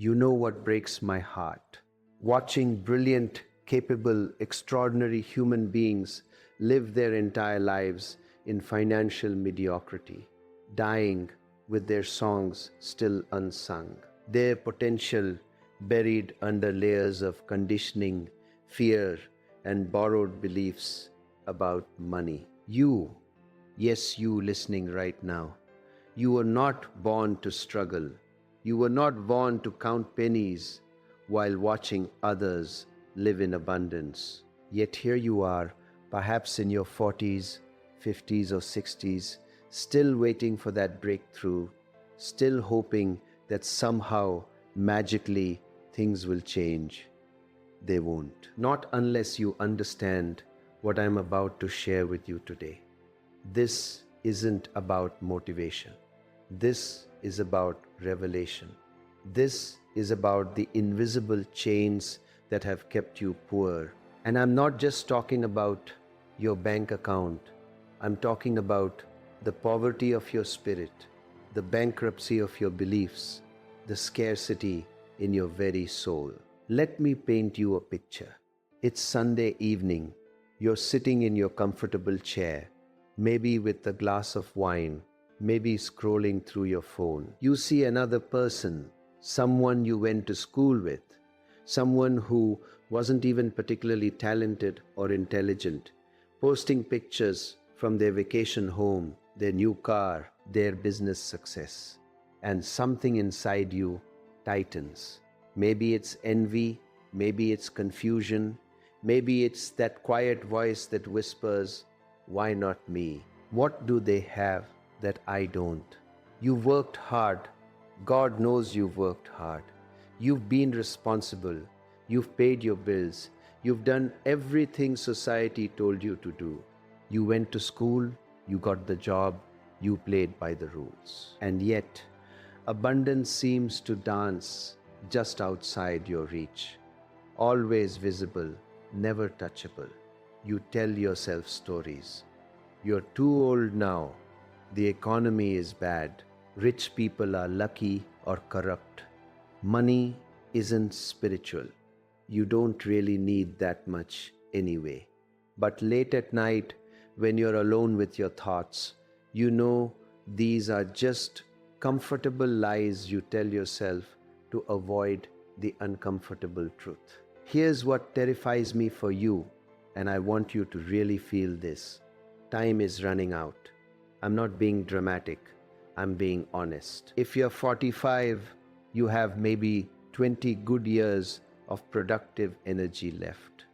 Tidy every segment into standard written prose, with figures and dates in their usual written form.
You know what breaks my heart? Watching brilliant, capable, extraordinary human beings live their entire lives in financial mediocrity, dying with their songs still unsung, their potential buried under layers of conditioning, fear, and borrowed beliefs about money. You, yes, you listening right now, you were not born to struggle. You were not born to count pennies while watching others live in abundance. Yet here you are, perhaps in your 40s, 50s, or 60s, still waiting for that breakthrough, still hoping that somehow, magically, things will change. They won't. Not unless you understand what I'm about to share with you today. This isn't about motivation. This is about revelation. This is about the invisible chains that have kept you poor. And I'm not just talking about your bank account. I'm talking about the poverty of your spirit, the bankruptcy of your beliefs, the scarcity in your very soul. Let me paint you a picture. It's Sunday evening. You're sitting in your comfortable chair, maybe with a glass of wine, maybe scrolling through your phone. You see another person, someone you went to school with, someone who wasn't even particularly talented or intelligent, posting pictures from their vacation home, their new car, their business success. And something inside you tightens. Maybe it's envy, maybe it's confusion, maybe it's that quiet voice that whispers, "Why not me? What do they have that I don't?" You've worked hard. God knows you've worked hard. You've been responsible. You've paid your bills. You've done everything society told you to do. You went to school, you got the job, you played by the rules. And yet, abundance seems to dance just outside your reach. Always visible, never touchable. You tell yourself stories. You're too old now. The economy is bad. Rich people are lucky or corrupt. Money isn't spiritual. You don't really need that much anyway. But late at night, when you're alone with your thoughts, you know these are just comfortable lies you tell yourself to avoid the uncomfortable truth. Here's what terrifies me for you, and I want you to really feel this. Time is running out. I'm not being dramatic. I'm being honest. If you're 45, you have maybe 20 good years of productive energy left.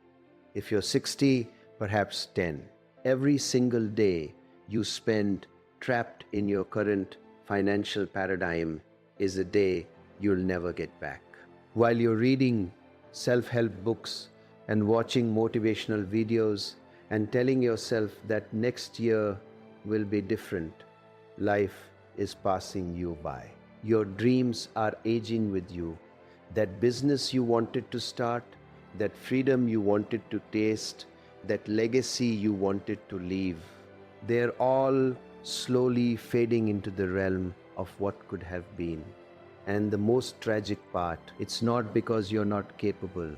If you're 60, perhaps 10. Every single day you spend trapped in your current financial paradigm is a day you'll never get back. While you're reading self-help books and watching motivational videos and telling yourself that next year will be different, life is passing you by. Your dreams are aging with you. That business you wanted to start, that freedom you wanted to taste, that legacy you wanted to leave, they're all slowly fading into the realm of what could have been. And the most tragic part, it's not because you're not capable.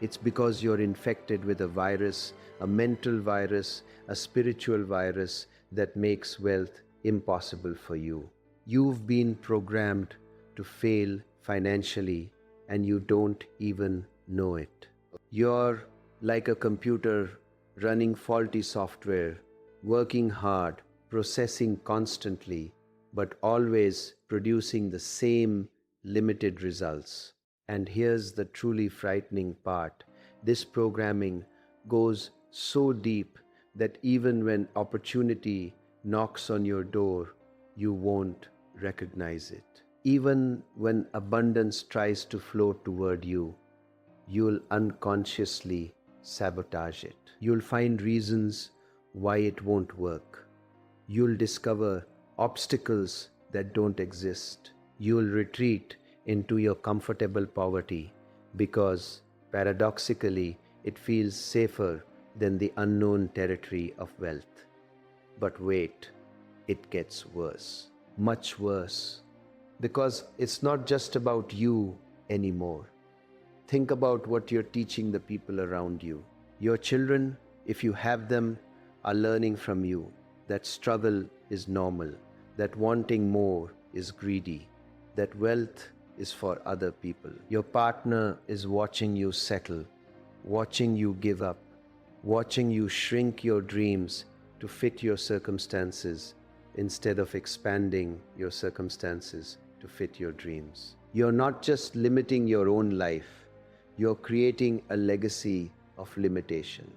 It's because you're infected with a virus, a mental virus, a spiritual virus that makes wealth impossible for you. You've been programmed to fail financially and you don't even know it. You're like a computer running faulty software, working hard, processing constantly, but always producing the same limited results. And here's the truly frightening part. This programming goes so deep that even when opportunity knocks on your door, you won't recognize it. Even when abundance tries to flow toward you, you'll unconsciously sabotage it. You'll find reasons why it won't work. You'll discover obstacles that don't exist. You'll retreat into your comfortable poverty because, paradoxically, it feels safer than the unknown territory of wealth. But wait, it gets worse, much worse. Because it's not just about you anymore. Think about what you're teaching the people around you. Your children, if you have them, are learning from you that struggle is normal, that wanting more is greedy, that wealth is for other people. Your partner is watching you settle, watching you give up, watching you shrink your dreams to fit your circumstances instead of expanding your circumstances to fit your dreams. You're not just limiting your own life, you're creating a legacy of limitation.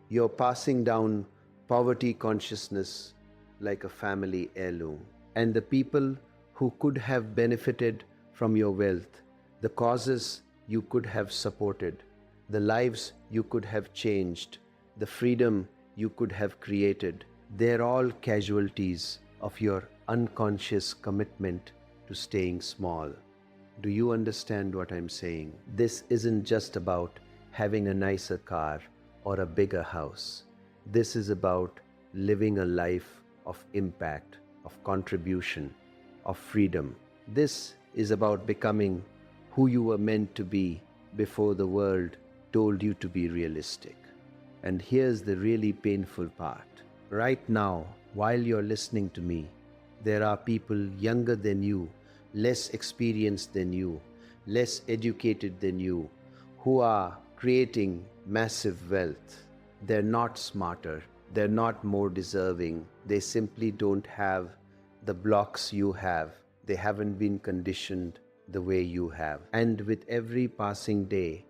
You're passing down poverty consciousness like a family heirloom. And the people who could have benefited from your wealth, the causes you could have supported, the lives you could have changed, the freedom you could have created, they're all casualties of your unconscious commitment to staying small. Do you understand what I'm saying? This isn't just about having a nicer car or a bigger house. This is about living a life of impact, of contribution, of freedom. This is about becoming who you were meant to be before the world told you to be realistic. And here's the really painful part. Right now, while you're listening to me, there are people younger than you, less experienced than you, less educated than you, who are creating massive wealth. They're not smarter, they're not more deserving, they simply don't have the blocks you have. They haven't been conditioned the way you have. And with every passing day,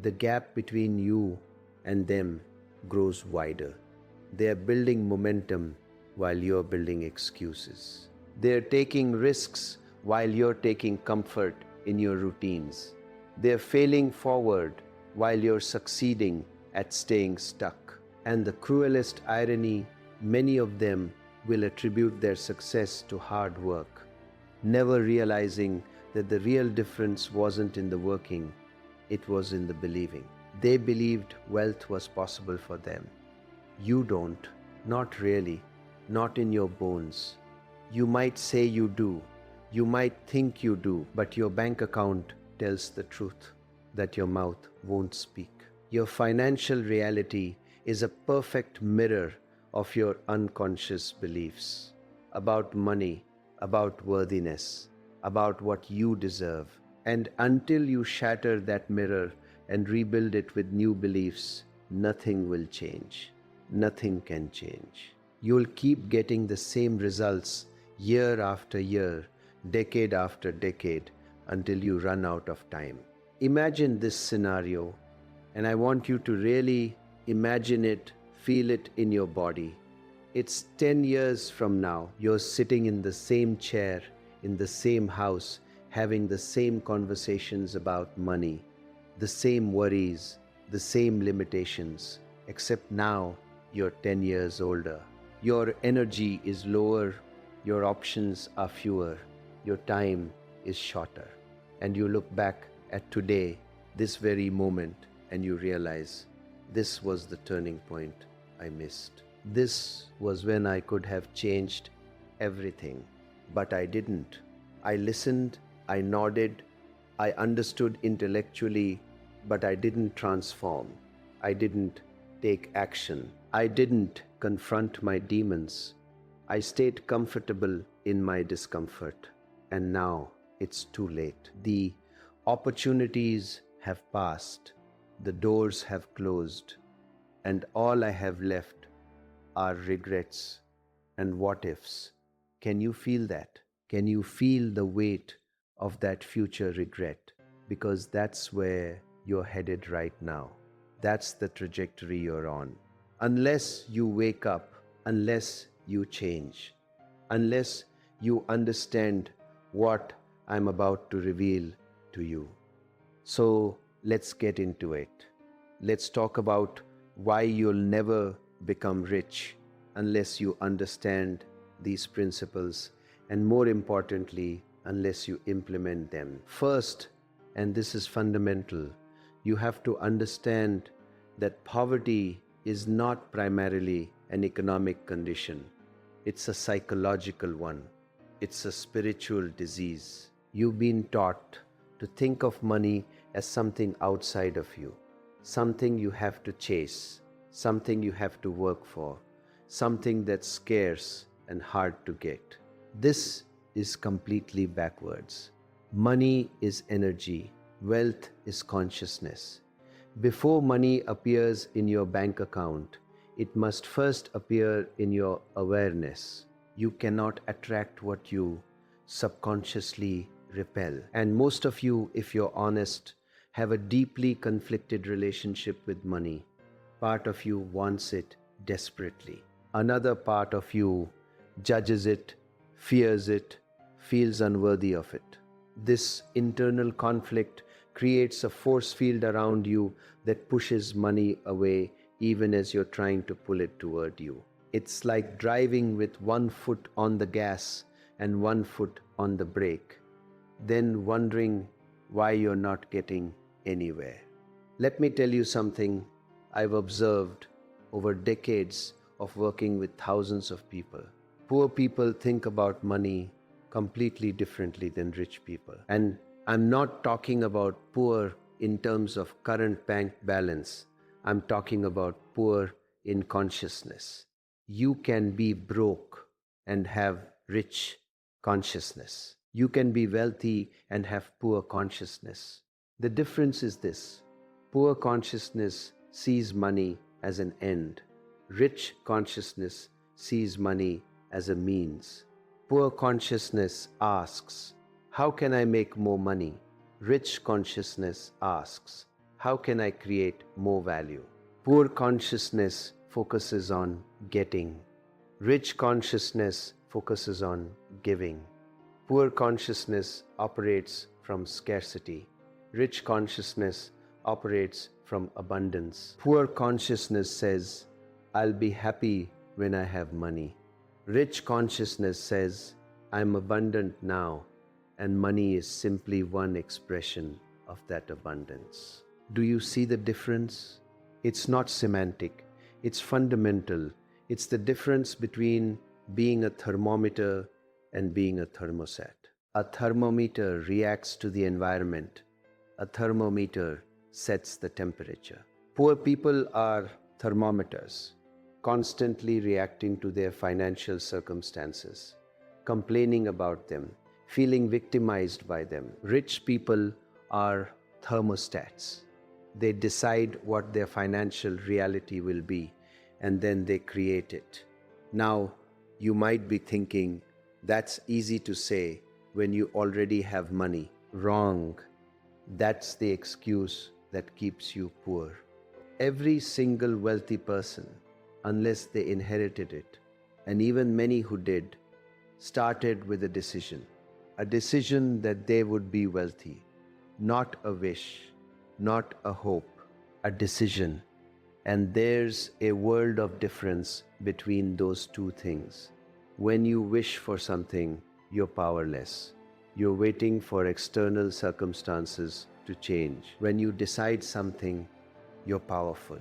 the gap between you and them grows wider. They are building momentum while you're building excuses. They're taking risks while you're taking comfort in your routines. They're failing forward while you're succeeding at staying stuck. And the cruelest irony, many of them will attribute their success to hard work, never realizing that the real difference wasn't in the working, it was in the believing. They believed wealth was possible for them. You don't, not really, not in your bones. You might say you do, you might think you do, but your bank account tells the truth that your mouth won't speak. Your financial reality is a perfect mirror of your unconscious beliefs about money, about worthiness, about what you deserve. And until you shatter that mirror and rebuild it with new beliefs, nothing will change. Nothing can change. You'll keep getting the same results year after year, decade after decade, until you run out of time. Imagine this scenario, and I want you to really imagine it, feel it in your body. It's 10 years from now. You're sitting in the same chair, in the same house, having the same conversations about money, the same worries, the same limitations, except now you're 10 years older. Your energy is lower, your options are fewer, your time is shorter. And you look back at today, this very moment, and you realize this was the turning point I missed. This was when I could have changed everything, but I didn't. I listened, I nodded, I understood intellectually, but I didn't transform. I didn't take action. I didn't confront my demons. I stayed comfortable in my discomfort. And now it's too late. The opportunities have passed. The doors have closed. And all I have left are regrets and what ifs. Can you feel that? Can you feel the weight of that future regret? Because that's where you're headed right now. That's the trajectory you're on. Unless you wake up, unless you change, unless you understand what I'm about to reveal to you. So let's get into it. Let's talk about why you'll never become rich unless you understand these principles, and more importantly, unless you implement them. First, and this is fundamental, you have to understand that poverty is not primarily an economic condition. It's a psychological one. It's a spiritual disease. You've been taught to think of money as something outside of you, something you have to chase, something you have to work for, something that's scarce and hard to get. This is completely backwards. Money is energy, wealth is consciousness. Before money appears in your bank account, it must first appear in your awareness. You cannot attract what you subconsciously repel. And most of you, if you're honest, have a deeply conflicted relationship with money. Part of you wants it desperately. Another part of you judges it, fears it, feels unworthy of it. This internal conflict creates a force field around you that pushes money away even as you're trying to pull it toward you. It's like driving with one foot on the gas and one foot on the brake, then wondering why you're not getting anywhere. Let me tell you something I've observed over decades of working with thousands of people. Poor people think about money completely differently than rich people. And I'm not talking about poor in terms of current bank balance. I'm talking about poor in consciousness. You can be broke and have rich consciousness. You can be wealthy and have poor consciousness. The difference is this: poor consciousness sees money as an end. Rich consciousness sees money as a means. Poor consciousness asks, how can I make more money? Rich consciousness asks, how can I create more value? Poor consciousness focuses on getting. Rich consciousness focuses on giving. Poor consciousness operates from scarcity. Rich consciousness operates from abundance. Poor consciousness says, I'll be happy when I have money. Rich consciousness says, I'm abundant now, and money is simply one expression of that abundance. Do you see the difference? It's not semantic, it's fundamental. It's the difference between being a thermometer and being a thermostat. A thermometer reacts to the environment. A thermometer sets the temperature. Poor people are thermometers, constantly reacting to their financial circumstances, complaining about them, feeling victimized by them. Rich people are thermostats. They decide what their financial reality will be, and then they create it. Now, you might be thinking, that's easy to say when you already have money. Wrong. That's the excuse that keeps you poor. Every single wealthy person, unless they inherited it, and even many who did, started with a decision that they would be wealthy. Not a wish, not a hope, a decision. And there's a world of difference between those two things. When you wish for something, you're powerless. You're waiting for external circumstances to change. When you decide something, you're powerful.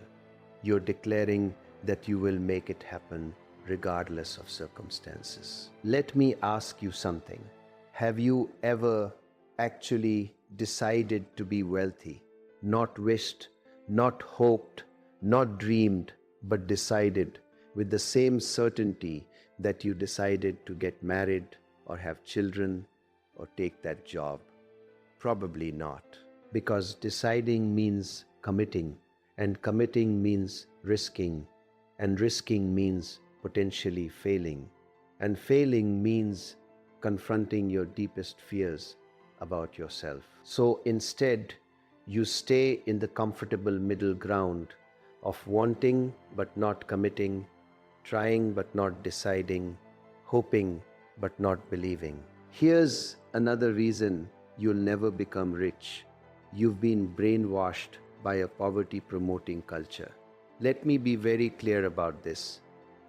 You're declaring that you will make it happen regardless of circumstances. Let me ask you something. Have you ever actually decided to be wealthy? Not wished, not hoped, not dreamed, but decided with the same certainty that you decided to get married or have children or take that job? Probably not, because deciding means committing, and committing means risking, and risking means potentially failing, and failing means confronting your deepest fears about yourself. So instead, you stay in the comfortable middle ground of wanting but not committing, trying but not deciding, hoping but not believing. Here's another reason you'll never become rich. You've been brainwashed by a poverty-promoting culture. Let me be very clear about this.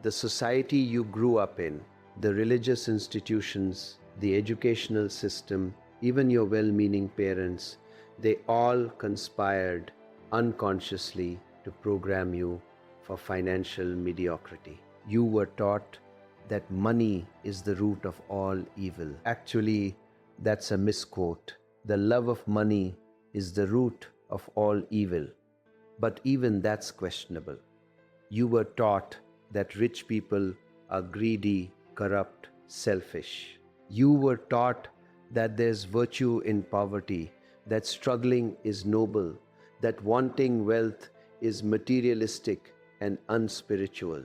The society you grew up in, the religious institutions, the educational system, even your well-meaning parents, they all conspired unconsciously to program you for financial mediocrity. You were taught that money is the root of all evil. Actually, that's a misquote. The love of money is the root of all evil. But even that's questionable. You were taught that rich people are greedy, corrupt, selfish. You were taught that there's virtue in poverty, that struggling is noble, that wanting wealth is materialistic and unspiritual.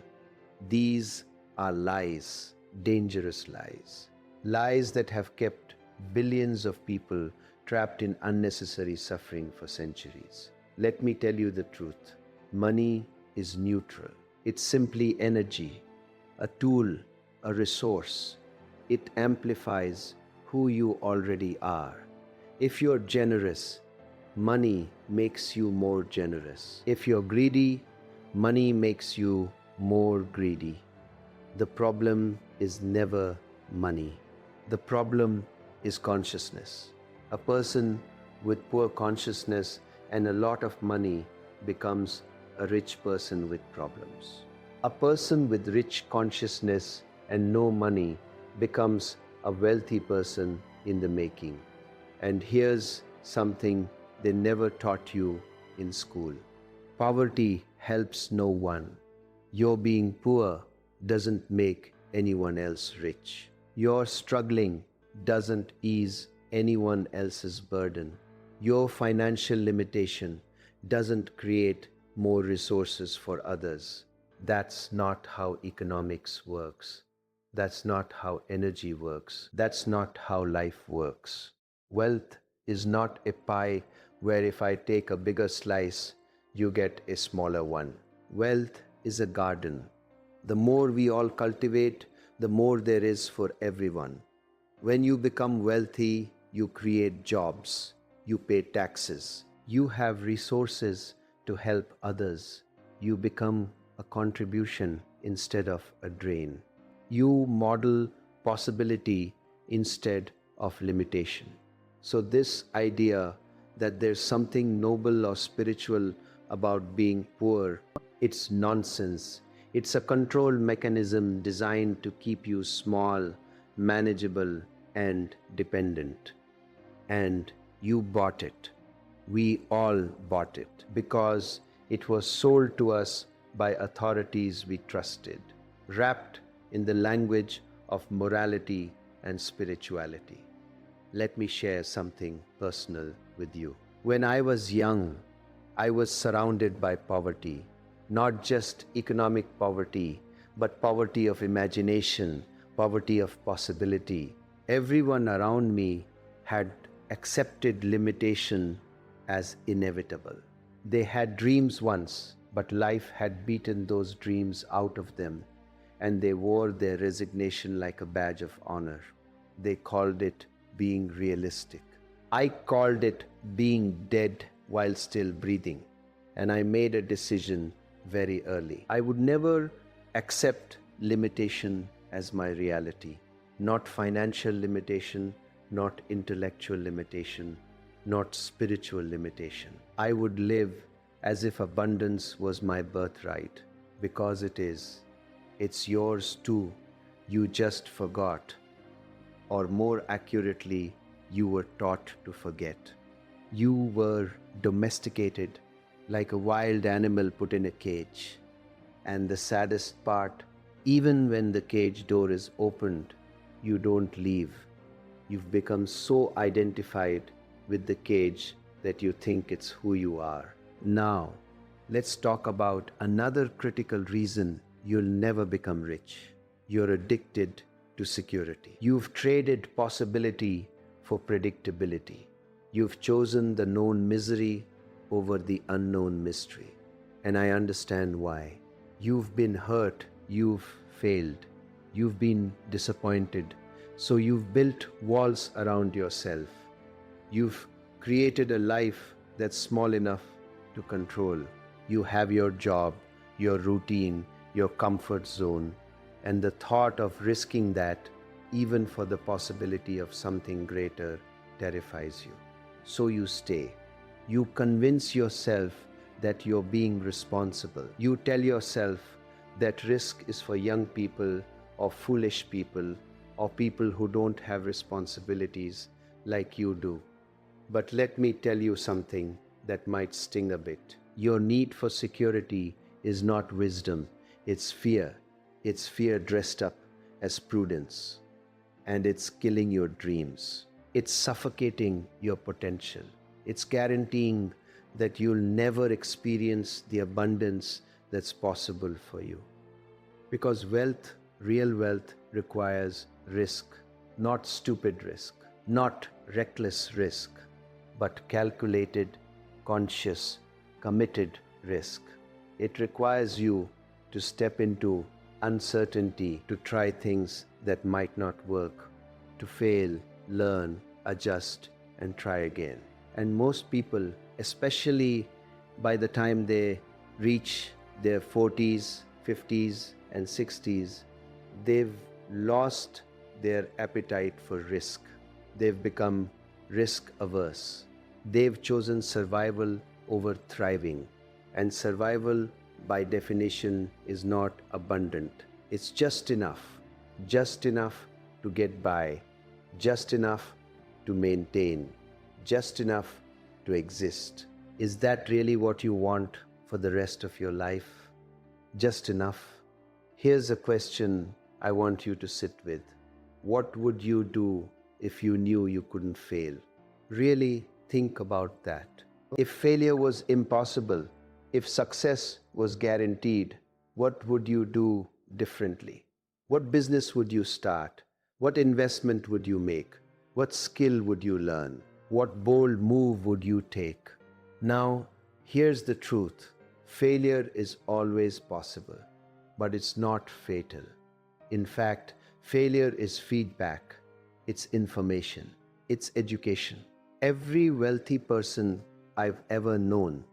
These are lies, dangerous lies. Lies that have kept billions of people trapped in unnecessary suffering for centuries. Let me tell you the truth. Money is neutral. It's simply energy, a tool, a resource. It amplifies who you already are. If you're generous, money makes you more generous. If you're greedy, money makes you more greedy. The problem is never money. The problem is consciousness. A person with poor consciousness and a lot of money becomes a rich person with problems. A person with rich consciousness and no money becomes a wealthy person in the making. And here's something they never taught you in school. Poverty helps no one. Your being poor doesn't make anyone else rich. Your struggling doesn't ease anyone else's burden. Your financial limitation doesn't create more resources for others. That's not how economics works. That's not how energy works. That's not how life works. Wealth is not a pie where if I take a bigger slice, you get a smaller one. Wealth is a garden. The more we all cultivate, the more there is for everyone. When you become wealthy, you create jobs, you pay taxes, you have resources to help others. You become a contribution instead of a drain. You model possibility instead of limitation. So this idea that there's something noble or spiritual about being poor, it's nonsense. It's a control mechanism designed to keep you small, manageable, and dependent. And you bought it. We all bought it because it was sold to us by authorities we trusted, wrapped in the language of morality and spirituality. Let me share something personal with you. When I was young, I was surrounded by poverty, not just economic poverty, but poverty of imagination, poverty of possibility. Everyone around me had accepted limitation as inevitable. They had dreams once, but life had beaten those dreams out of them, and they wore their resignation like a badge of honor. They called it being realistic. I called it being dead while still breathing, and I made a decision very early. I would never accept limitation as my reality, not financial limitation, not intellectual limitation, not spiritual limitation. I would live as if abundance was my birthright, because it is. It's yours too. You just forgot. Or more accurately, you were taught to forget. You were domesticated like a wild animal put in a cage. And the saddest part, even when the cage door is opened, you don't leave. You've become so identified with the cage that you think it's who you are. Now, let's talk about another critical reason you'll never become rich. You're addicted to security. You've traded possibility for predictability. You've chosen the known misery over the unknown mystery. And I understand why. You've been hurt, you've failed, you've been disappointed. So you've built walls around yourself. You've created a life that's small enough to control. You have your job, your routine, your comfort zone, and the thought of risking that, even for the possibility of something greater, terrifies you. So you stay. You convince yourself that you're being responsible. You tell yourself that risk is for young people or foolish people or people who don't have responsibilities like you do. But let me tell you something that might sting a bit. Your need for security is not wisdom, it's fear. It's fear dressed up as prudence. And it's killing your dreams. It's suffocating your potential. It's guaranteeing that you'll never experience the abundance that's possible for you. Because wealth, real wealth, requires risk, not stupid risk, not reckless risk, but calculated, conscious, committed risk. It requires you to step into uncertainty, to try things that might not work, to fail, learn, adjust, and try again. And most people, especially by the time they reach their 40s, 50s, and 60s, they've lost their appetite for risk. They've become risk averse. They've chosen survival over thriving. And survival, by definition, is not abundant. It's just enough to get by, just enough to maintain, just enough to exist. Is that really what you want for the rest of your life? Just enough? Here's a question I want you to sit with. What would you do if you knew you couldn't fail? Really think about that. If failure was impossible, if success was guaranteed, what would you do differently? What business would you start? What investment would you make? What skill would you learn? What bold move would you take? Now, here's the truth. Failure is always possible, but it's not fatal. In fact, failure is feedback, it's information, it's education. Every wealthy person I've ever known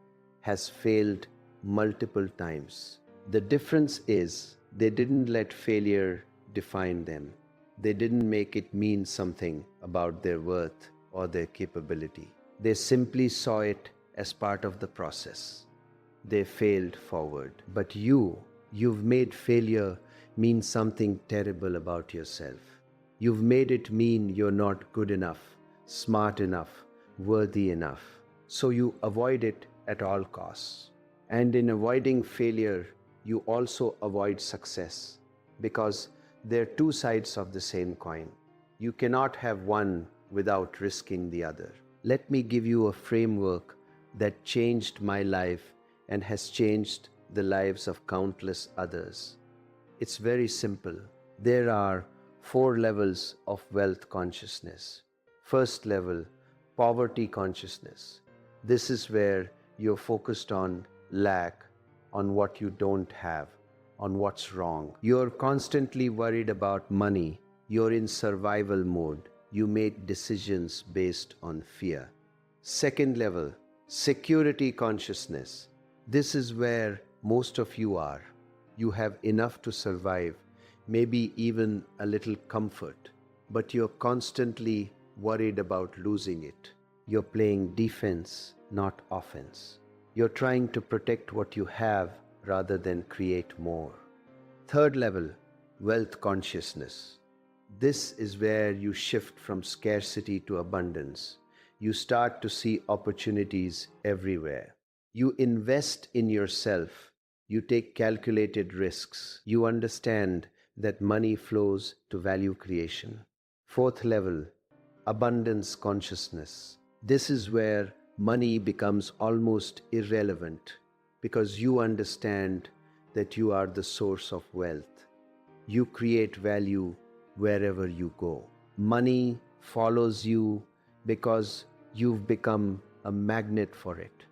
has failed multiple times. The difference is they didn't let failure define them. They didn't make it mean something about their worth or their capability. They simply saw it as part of the process. They failed forward. But you've made failure mean something terrible about yourself. You've made it mean you're not good enough, smart enough, worthy enough. So you avoid it at all costs. And in avoiding failure, you also avoid success, because they're two sides of the same coin. You cannot have one without risking the other. Let me give you a framework that changed my life and has changed the lives of countless others. It's very simple. There are 4 levels of wealth consciousness. First level, poverty consciousness. This is where you're focused on lack, on what you don't have, on what's wrong. You're constantly worried about money. You're in survival mode. You make decisions based on fear. Second level, security consciousness. This is where most of you are. You have enough to survive, maybe even a little comfort, but you're constantly worried about losing it. You're playing defense, not offense. You're trying to protect what you have rather than create more. Third level, wealth consciousness. This is where you shift from scarcity to abundance. You start to see opportunities everywhere. You invest in yourself. You take calculated risks. You understand that money flows to value creation. Fourth level, abundance consciousness. This is where money becomes almost irrelevant, because you understand that you are the source of wealth. You create value wherever you go. Money follows you because you've become a magnet for it.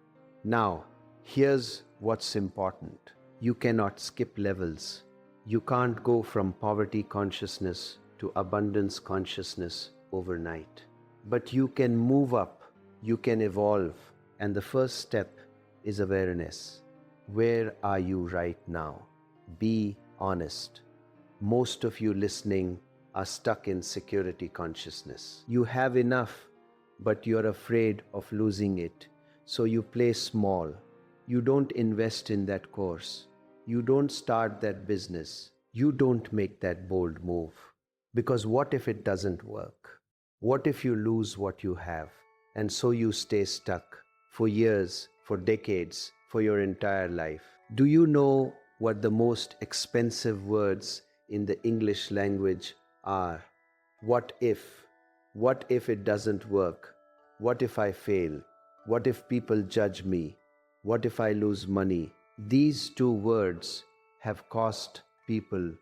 Now, here's what's important. You cannot skip levels. You can't go from poverty consciousness to abundance consciousness overnight. But you can move up, you can evolve, and the first step is awareness. Where are you right now? Be honest. Most of you listening are stuck in security consciousness. You have enough, but you're afraid of losing it, so you play small. You don't invest in that course. You don't start that business. You don't make that bold move. Because what if it doesn't work? What if you lose what you have? And so you stay stuck for years, for decades, for your entire life. Do you know what the most expensive words in the English language are? What if? What if it doesn't work? What if I fail? What if people judge me? What if I lose money? These two words have cost people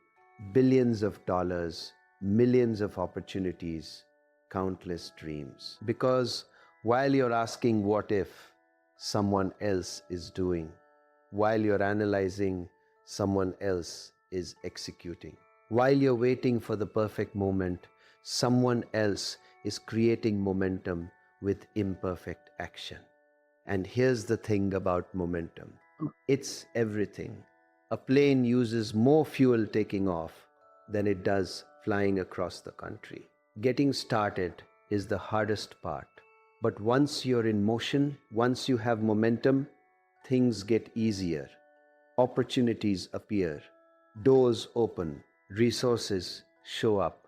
billions of dollars, millions of opportunities, countless dreams. Because while you're asking what if, someone else is doing. While you're analyzing, someone else is executing. While you're waiting for the perfect moment, someone else is creating momentum with imperfect action. And here's the thing about momentum, it's everything. A plane uses more fuel taking off than it does flying across the country. Getting started is the hardest part. But once you're in motion, once you have momentum, things get easier. Opportunities appear, doors open, resources show up.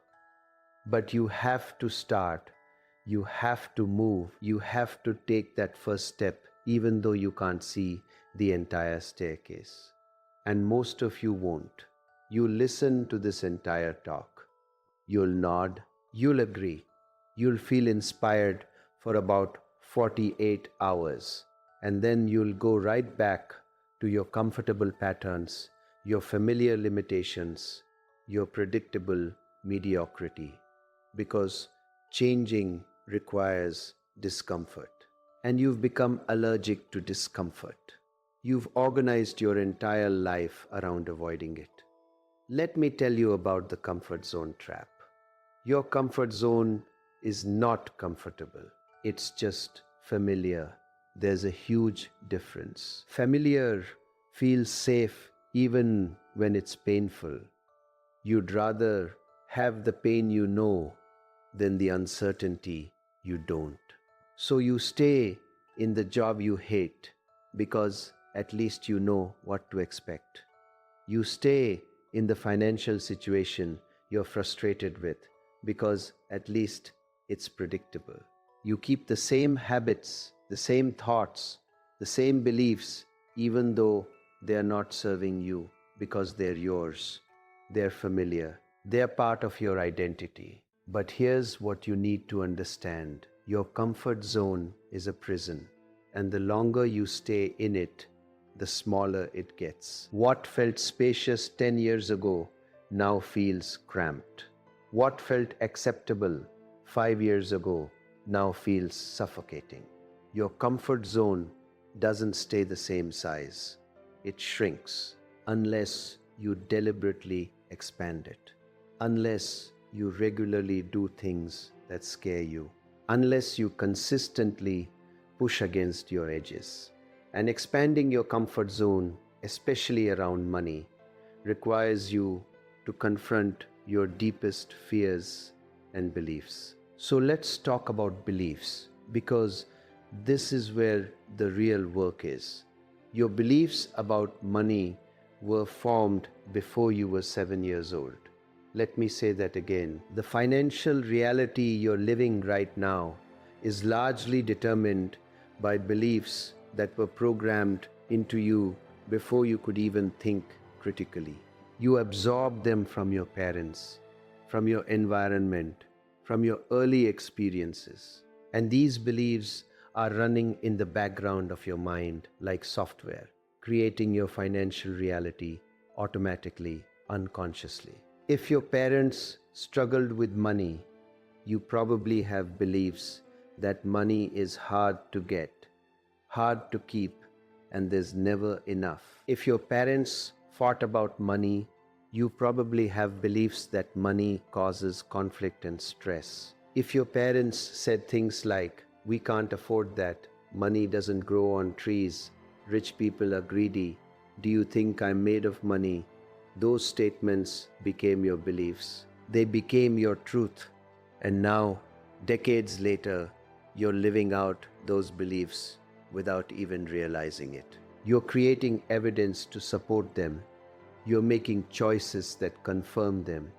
But you have to start, you have to move, you have to take that first step, even though you can't see the entire staircase. And most of you won't. You listen to this entire talk. You'll nod, you'll agree, you'll feel inspired for about 48 hours, and then you'll go right back to your comfortable patterns, your familiar limitations, your predictable mediocrity, because changing requires discomfort, and you've become allergic to discomfort. You've organized your entire life around avoiding it. Let me tell you about the comfort zone trap. Your comfort zone is not comfortable. It's just familiar. There's a huge difference. Familiar feels safe even when it's painful. You'd rather have the pain you know than the uncertainty you don't. So you stay in the job you hate because at least you know what to expect. You stay in the financial situation you're frustrated with because at least it's predictable. You keep the same habits, the same thoughts, the same beliefs, even though they are not serving you because they're yours. They're familiar. They're part of your identity. But here's what you need to understand. Your comfort zone is a prison, and the longer you stay in it, the smaller it gets. What felt spacious 10 years ago now feels cramped. What felt acceptable 5 years ago now feels suffocating. Your comfort zone doesn't stay the same size. It shrinks unless you deliberately expand it, unless you regularly do things that scare you, unless you consistently push against your edges. And expanding your comfort zone, especially around money, requires you to confront your deepest fears and beliefs. So let's talk about beliefs, because this is where the real work is. Your beliefs about money were formed before you were 7 years old. Let me say that again. The financial reality you're living right now is largely determined by beliefs that were programmed into you before you could even think critically. You absorb them from your parents, from your environment, from your early experiences. And these beliefs are running in the background of your mind like software, creating your financial reality automatically, unconsciously. If your parents struggled with money, you probably have beliefs that money is hard to get, hard to keep, and there's never enough. If your parents fought about money, you probably have beliefs that money causes conflict and stress. If your parents said things like, "We can't afford that, money doesn't grow on trees, rich people are greedy, do you think I'm made of money?" Those statements became your beliefs. They became your truth. And now, decades later, you're living out those beliefs without even realizing it. You're creating evidence to support them. You're making choices that confirm them.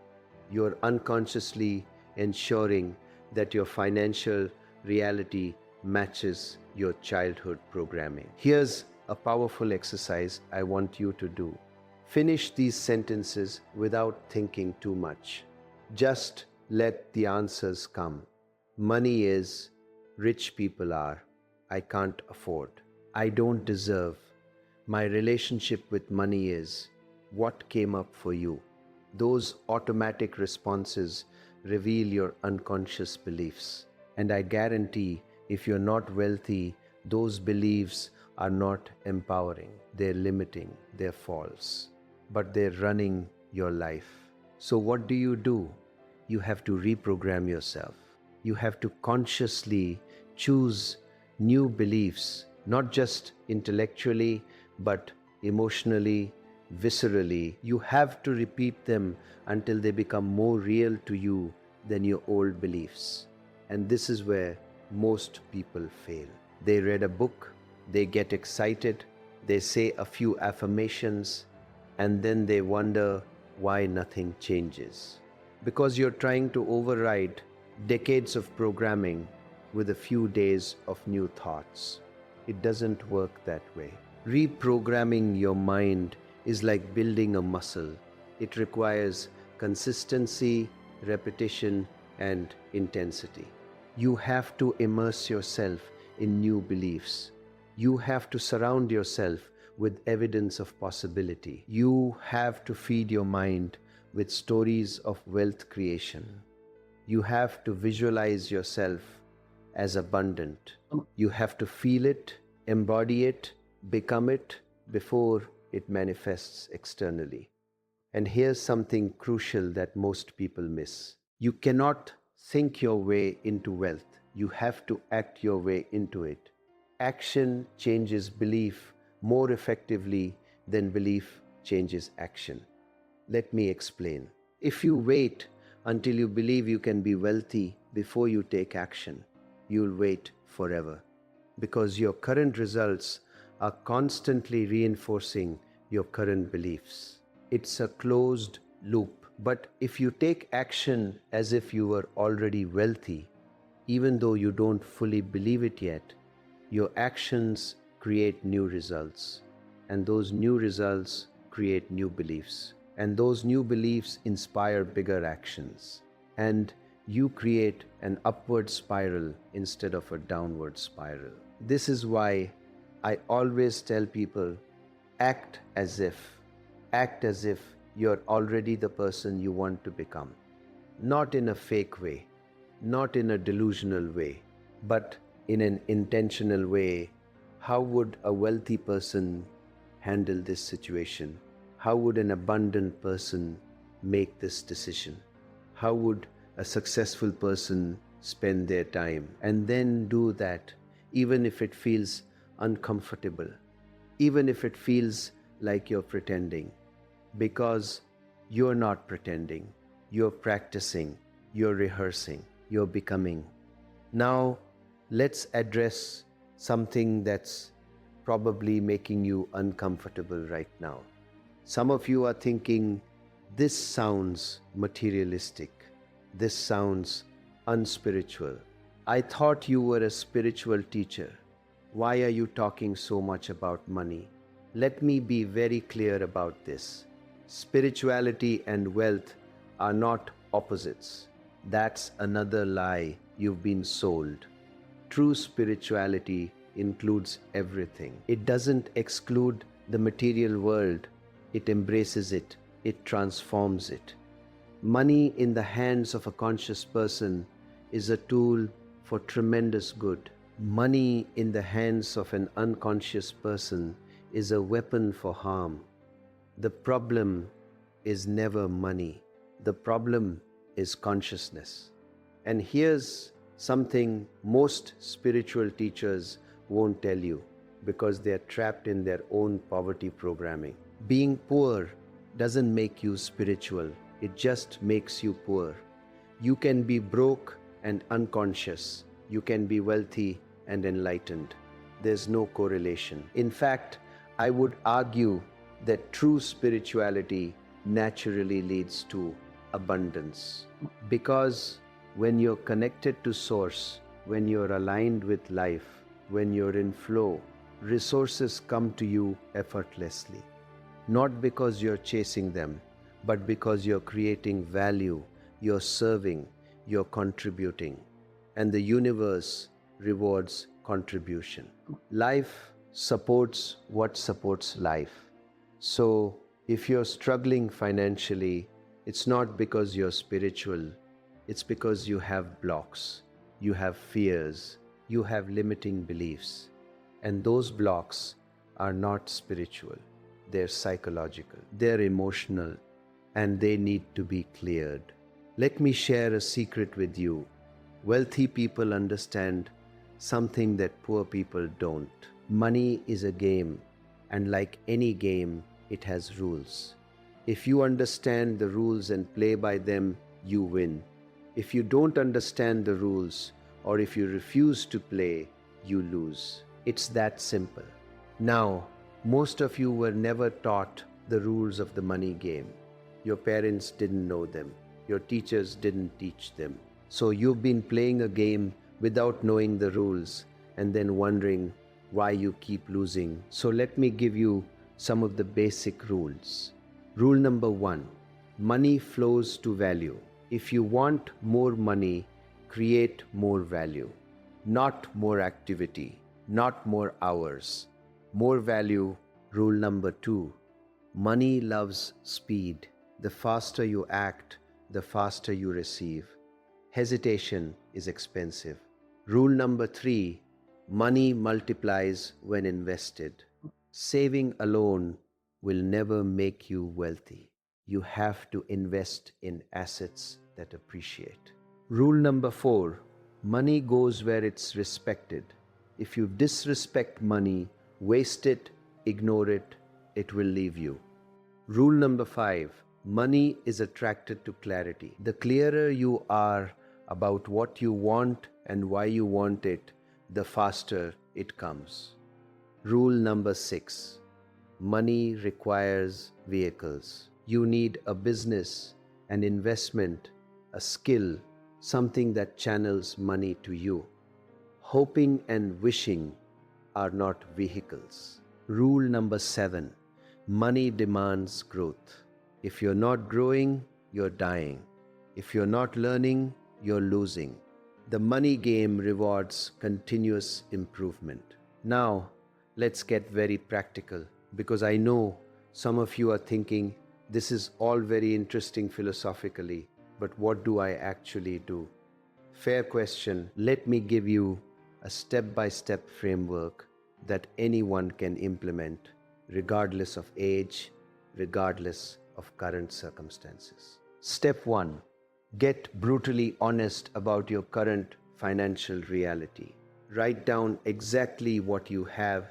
You're unconsciously ensuring that your financial reality matches your childhood programming. Here's a powerful exercise I want you to do. Finish these sentences without thinking too much. Just let the answers come. Money is, rich people are, I can't afford, I don't deserve, my relationship with money is, what came up for you? Those automatic responses reveal your unconscious beliefs. And I guarantee if you're not wealthy, those beliefs are not empowering. They're limiting, they're false, but they're running your life. So what do? You have to reprogram yourself. You have to consciously choose new beliefs, not just intellectually, but emotionally, viscerally. You have to repeat them until they become more real to you than your old beliefs. And this is where most people fail. They read a book, they get excited, they say a few affirmations, and then they wonder why nothing changes. Because you're trying to override decades of programming with a few days of new thoughts. It doesn't work that way. Reprogramming your mind is like building a muscle. It requires consistency, repetition, and intensity. You have to immerse yourself in new beliefs. You have to surround yourself with evidence of possibility. You have to feed your mind with stories of wealth creation. You have to visualize yourself as abundant. You have to feel it, embody it, become it before it manifests externally. And here's something crucial that most people miss. You cannot think your way into wealth. You have to act your way into it. Action changes belief more effectively than belief changes action. Let me explain. If you wait until you believe you can be wealthy before you take action, you'll wait forever, because your current results are constantly reinforcing your current beliefs. It's a closed loop. But if you take action as if you were already wealthy, even though you don't fully believe it yet, your actions create new results. And those new results create new beliefs. And those new beliefs inspire bigger actions. And you create an upward spiral instead of a downward spiral. This is why I always tell people, act as if you're already the person you want to become. Not in a fake way, not in a delusional way, but in an intentional way. How would a wealthy person handle this situation? How would an abundant person make this decision? How would a successful person spend their time? And then do that, even if it feels uncomfortable, even if it feels like you're pretending. Because you're not pretending, you're practicing, you're rehearsing, you're becoming. Now, let's address something that's probably making you uncomfortable right now. Some of you are thinking, this sounds materialistic, this sounds unspiritual. I thought you were a spiritual teacher. Why are you talking so much about money? Let me be very clear about this. Spirituality and wealth are not opposites. That's another lie you've been sold. True spirituality includes everything. It doesn't exclude the material world. It embraces it. It transforms it. Money in the hands of a conscious person is a tool for tremendous good. Money in the hands of an unconscious person is a weapon for harm. The problem is never money. The problem is consciousness. And here's something most spiritual teachers won't tell you, because they're trapped in their own poverty programming. Being poor doesn't make you spiritual. It just makes you poor. You can be broke and unconscious. You can be wealthy and enlightened. There's no correlation. In fact, I would argue that true spirituality naturally leads to abundance. Because when you're connected to Source, when you're aligned with life, when you're in flow, resources come to you effortlessly. Not because you're chasing them, but because you're creating value, you're serving, you're contributing. And the universe rewards contribution. Life supports what supports life. So, if you're struggling financially, it's not because you're spiritual, it's because you have blocks, you have fears, you have limiting beliefs. And those blocks are not spiritual, they're psychological, they're emotional, and they need to be cleared. Let me share a secret with you. Wealthy people understand something that poor people don't. Money is a game, and like any game, it has rules. If you understand the rules and play by them, you win. If you don't understand the rules, or if you refuse to play, you lose. It's that simple. Now, most of you were never taught the rules of the money game. Your parents didn't know them. Your teachers didn't teach them. So you've been playing a game without knowing the rules and then wondering why you keep losing. So let me give you some of the basic rules. Rule number 1, money flows to value. If you want more money, create more value. Not more activity, not more hours. More value. Rule number 2, money loves speed. The faster you act, the faster you receive. Hesitation is expensive. Rule number 3, money multiplies when invested. Saving alone will never make you wealthy. You have to invest in assets that appreciate. Rule number 4, money goes where it's respected. If you disrespect money, waste it, ignore it, it will leave you. Rule number 5, money is attracted to clarity. The clearer you are about what you want and why you want it, the faster it comes. Rule number 6, money requires vehicles. You need a business, an investment, a skill, something that channels money to you. Hoping and wishing are not vehicles. Rule number 7, money demands growth. If you're not growing, you're dying. If you're not learning, you're losing. The money game rewards continuous improvement. Now, let's get very practical, because I know some of you are thinking, this is all very interesting philosophically, but what do I actually do? Fair question. Let me give you a step-by-step framework that anyone can implement, regardless of age, regardless of current circumstances. Step 1. Get brutally honest about your current financial reality. Write down exactly what you have,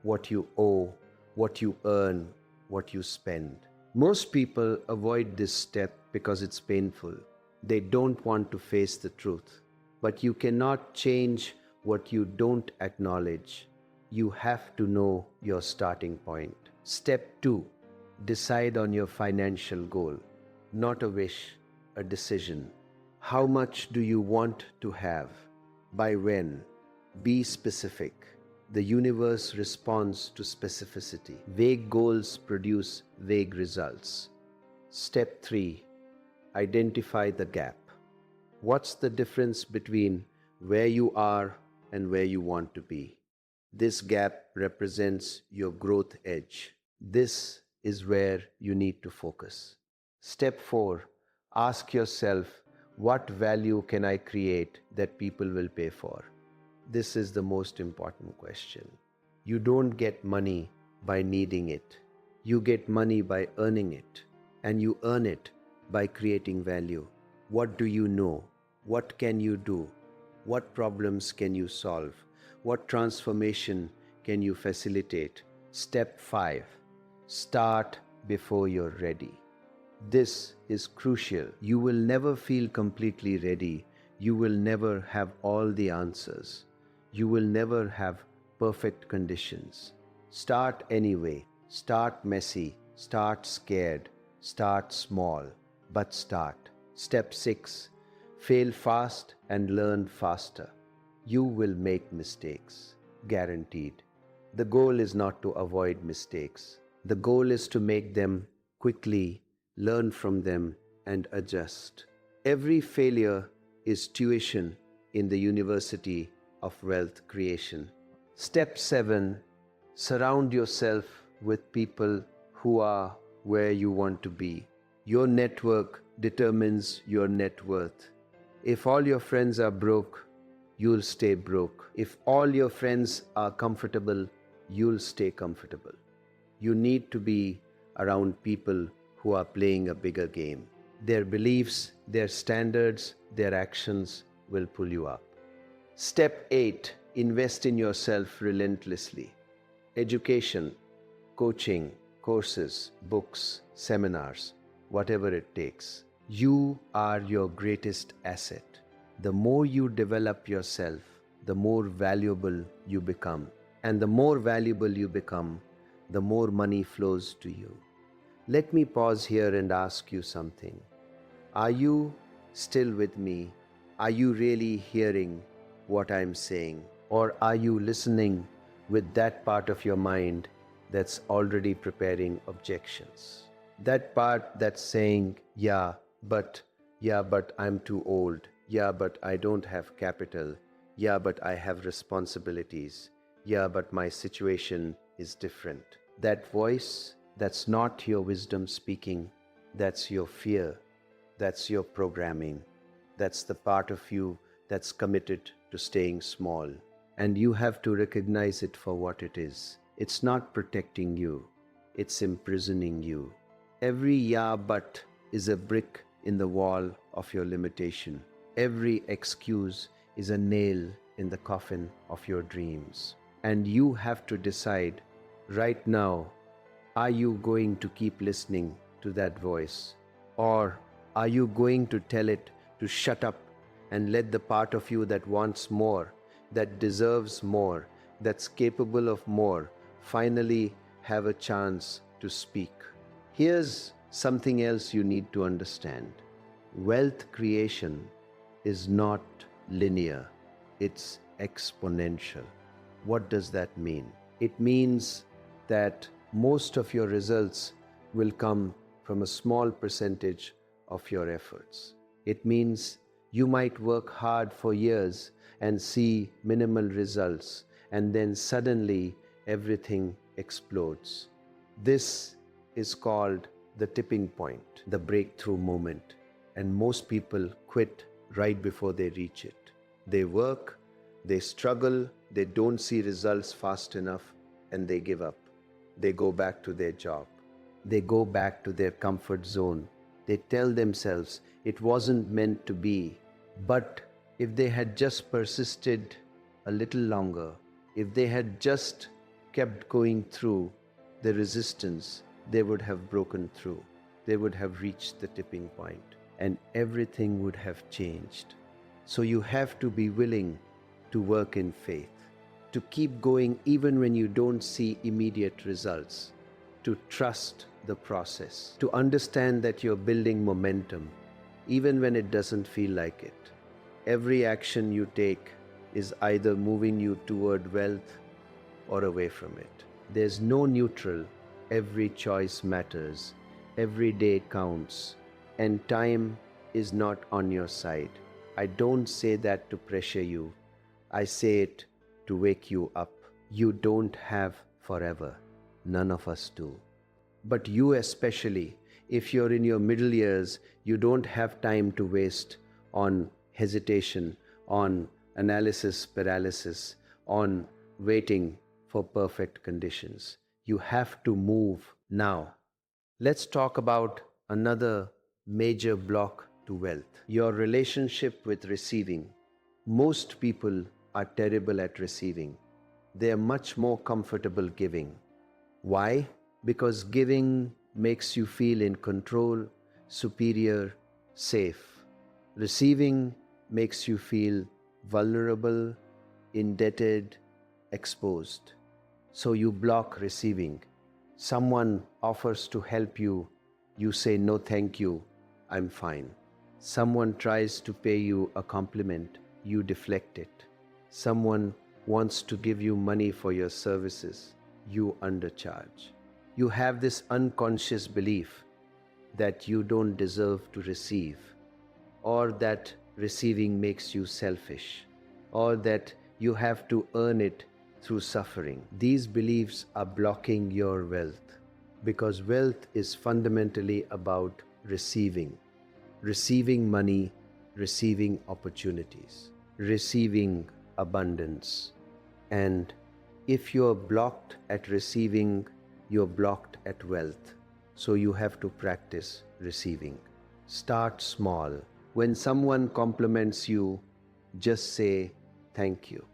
what you owe, what you earn, what you spend. Most people avoid this step because it's painful. They don't want to face the truth. But you cannot change what you don't acknowledge. You have to know your starting point. Step 2. Decide on your financial goal. Not a wish, a decision. How much do you want to have? By when? Be specific. The universe responds to specificity. Vague goals produce vague results. Step 3. Identify the gap. What's the difference between where you are and where you want to be? This gap represents your growth edge. This is where you need to focus. Step 4. Ask yourself, what value can I create that people will pay for? This is the most important question. You don't get money by needing it. You get money by earning it. And you earn it by creating value. What do you know? What can you do? What problems can you solve? What transformation can you facilitate? Step 5. Start before you're ready. This is crucial. You will never feel completely ready. You will never have all the answers. You will never have perfect conditions. Start anyway. Start messy. Start scared. Start small. But start. Step 6. Fail fast and learn faster. You will make mistakes, guaranteed. The goal is not to avoid mistakes. The goal is to make them quickly, learn from them, and adjust. Every failure is tuition in the university of wealth creation. Step 7. Surround yourself with people who are where you want to be. Your network determines your net worth. If all your friends are broke, you'll stay broke. If all your friends are comfortable, you'll stay comfortable. You need to be around people who are playing a bigger game. Their beliefs, their standards, their actions will pull you up. Step 8. Invest in yourself relentlessly. Education, coaching, courses, books, seminars, whatever it takes. You are your greatest asset. The more you develop yourself, the more valuable you become. And the more valuable you become, the more money flows to you. Let me pause here and ask you something. Are you still with me? Are you really hearing what I'm saying? Or are you listening with that part of your mind that's already preparing objections? That part that's saying, yeah, but I'm too old. Yeah, but I don't have capital. Yeah, but I have responsibilities. Yeah, but my situation is different. That voice, that's not your wisdom speaking. That's your fear. That's your programming. That's the part of you that's committed to staying small. And you have to recognize it for what it is. It's not protecting you. It's imprisoning you. Every yeah but is a brick in the wall of your limitation. Every excuse is a nail in the coffin of your dreams. And you have to decide right now, are you going to keep listening to that voice? Or are you going to tell it to shut up and let the part of you that wants more, that deserves more, that's capable of more, finally have a chance to speak? Here's something else you need to understand. Wealth creation is not linear, it's exponential. What does that mean? It means that most of your results will come from a small percentage of your efforts. It means you might work hard for years and see minimal results, and then suddenly everything explodes. This is called the tipping point, the breakthrough moment, and most people quit right before they reach it. They work, they struggle, they don't see results fast enough, and they give up. They go back to their job. They go back to their comfort zone. They tell themselves it wasn't meant to be. But if they had just persisted a little longer, if they had just kept going through the resistance, they would have broken through. They would have reached the tipping point, and everything would have changed. So you have to be willing to work in faith, to keep going even when you don't see immediate results, to trust the process, to understand that you're building momentum even when it doesn't feel like it. Every action you take is either moving you toward wealth or away from it. There's no neutral. Every choice matters. Every day counts. And time is not on your side. I don't say that to pressure you. I say it to wake you up. You don't have forever. None of us do. But you especially, if you're in your middle years, you don't have time to waste on hesitation, on analysis paralysis, on waiting for perfect conditions. You have to move now. Let's talk about another major block to wealth: your relationship with receiving. Most people are terrible at receiving. They are much more comfortable giving. Why? Because giving makes you feel in control, superior, safe. Receiving makes you feel vulnerable, indebted, exposed. So you block receiving. Someone offers to help you, you say no thank you, I'm fine. Someone tries to pay you a compliment, you deflect it. Someone wants to give you money for your services, you undercharge. You have this unconscious belief that you don't deserve to receive, or that receiving makes you selfish, or that you have to earn it through suffering. These beliefs are blocking your wealth, because wealth is fundamentally about receiving money, receiving opportunities, receiving abundance. And if you're blocked at receiving, you're blocked at wealth. So you have to practice receiving. Start small. When someone compliments you, just say thank you.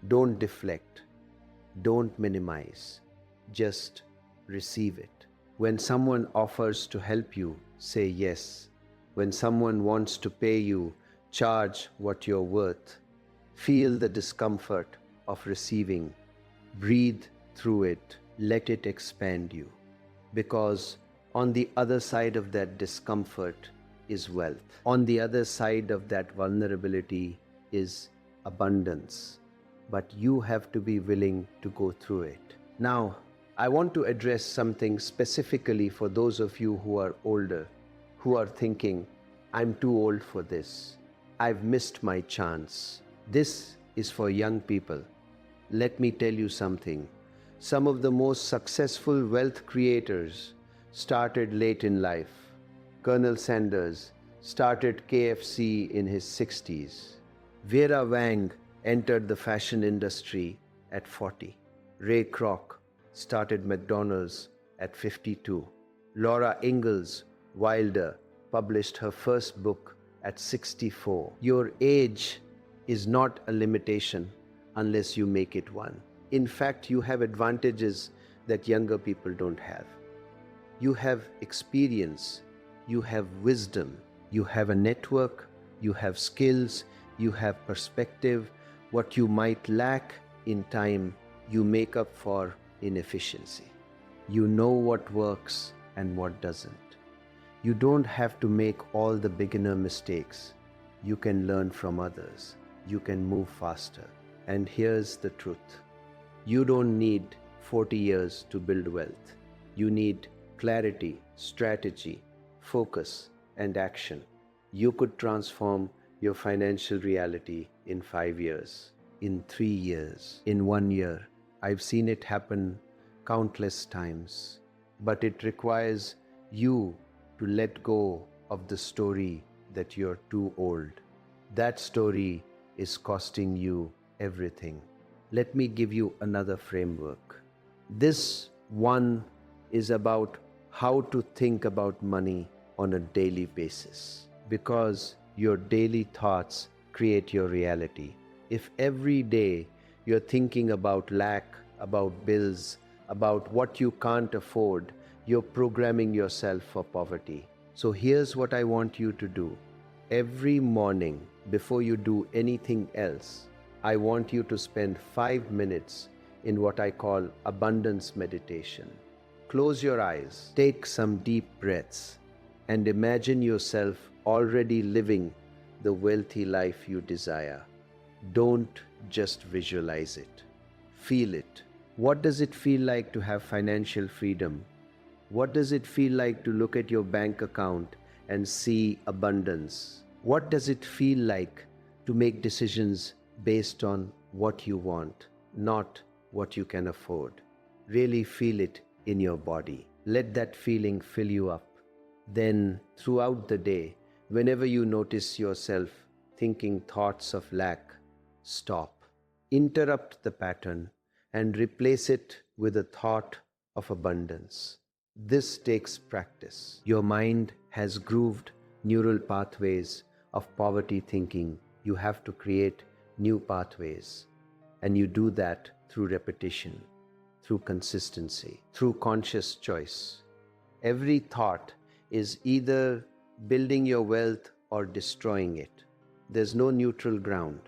Don't deflect. Don't minimize. Just receive it. When someone offers to help you, say yes. When someone wants to pay you, charge what you're worth. Feel the discomfort of receiving. Breathe through it. Let it expand you. Because on the other side of that discomfort is wealth. On the other side of that vulnerability is abundance. But you have to be willing to go through it. Now, I want to address something specifically for those of you who are older, who are thinking, I'm too old for this. I've missed my chance. This is for young people. Let me tell you something. Some of the most successful wealth creators started late in life. Colonel Sanders started KFC in his 60s. Vera Wang entered the fashion industry at 40. Ray Kroc started McDonald's at 52. Laura Ingalls Wilder published her first book at 64. Your age is not a limitation unless you make it one. In fact, you have advantages that younger people don't have. You have experience, you have wisdom, you have a network, you have skills, you have perspective. What you might lack in time, you make up for in efficiency. You know what works and what doesn't. You don't have to make all the beginner mistakes. You can learn from others. You can move faster. And here's the truth. You don't need 40 years to build wealth. You need clarity, strategy, focus, and action. You could transform your financial reality in 5 years, in 3 years, in 1 year. I've seen it happen countless times. But it requires you to let go of the story that you're too old. That story is costing you everything. Let me give you another framework. This one is about how to think about money on a daily basis, because your daily thoughts create your reality. If every day you're thinking about lack, about bills, about what you can't afford, you're programming yourself for poverty. So here's what I want you to do. Every morning, before you do anything else, I want you to spend 5 minutes in what I call abundance meditation. Close your eyes, take some deep breaths, and imagine yourself already living the wealthy life you desire. Don't just visualize it. Feel it. What does it feel like to have financial freedom? What does it feel like to look at your bank account and see abundance? What does it feel like to make decisions based on what you want, not what you can afford? Really feel it in your body. Let that feeling fill you up. Then, throughout the day, whenever you notice yourself thinking thoughts of lack, stop. Interrupt the pattern and replace it with a thought of abundance. This takes practice. Your mind has grooved neural pathways of poverty thinking. You have to create new pathways. And you do that through repetition, through consistency, through conscious choice. Every thought is either building your wealth or destroying it. There's no neutral ground.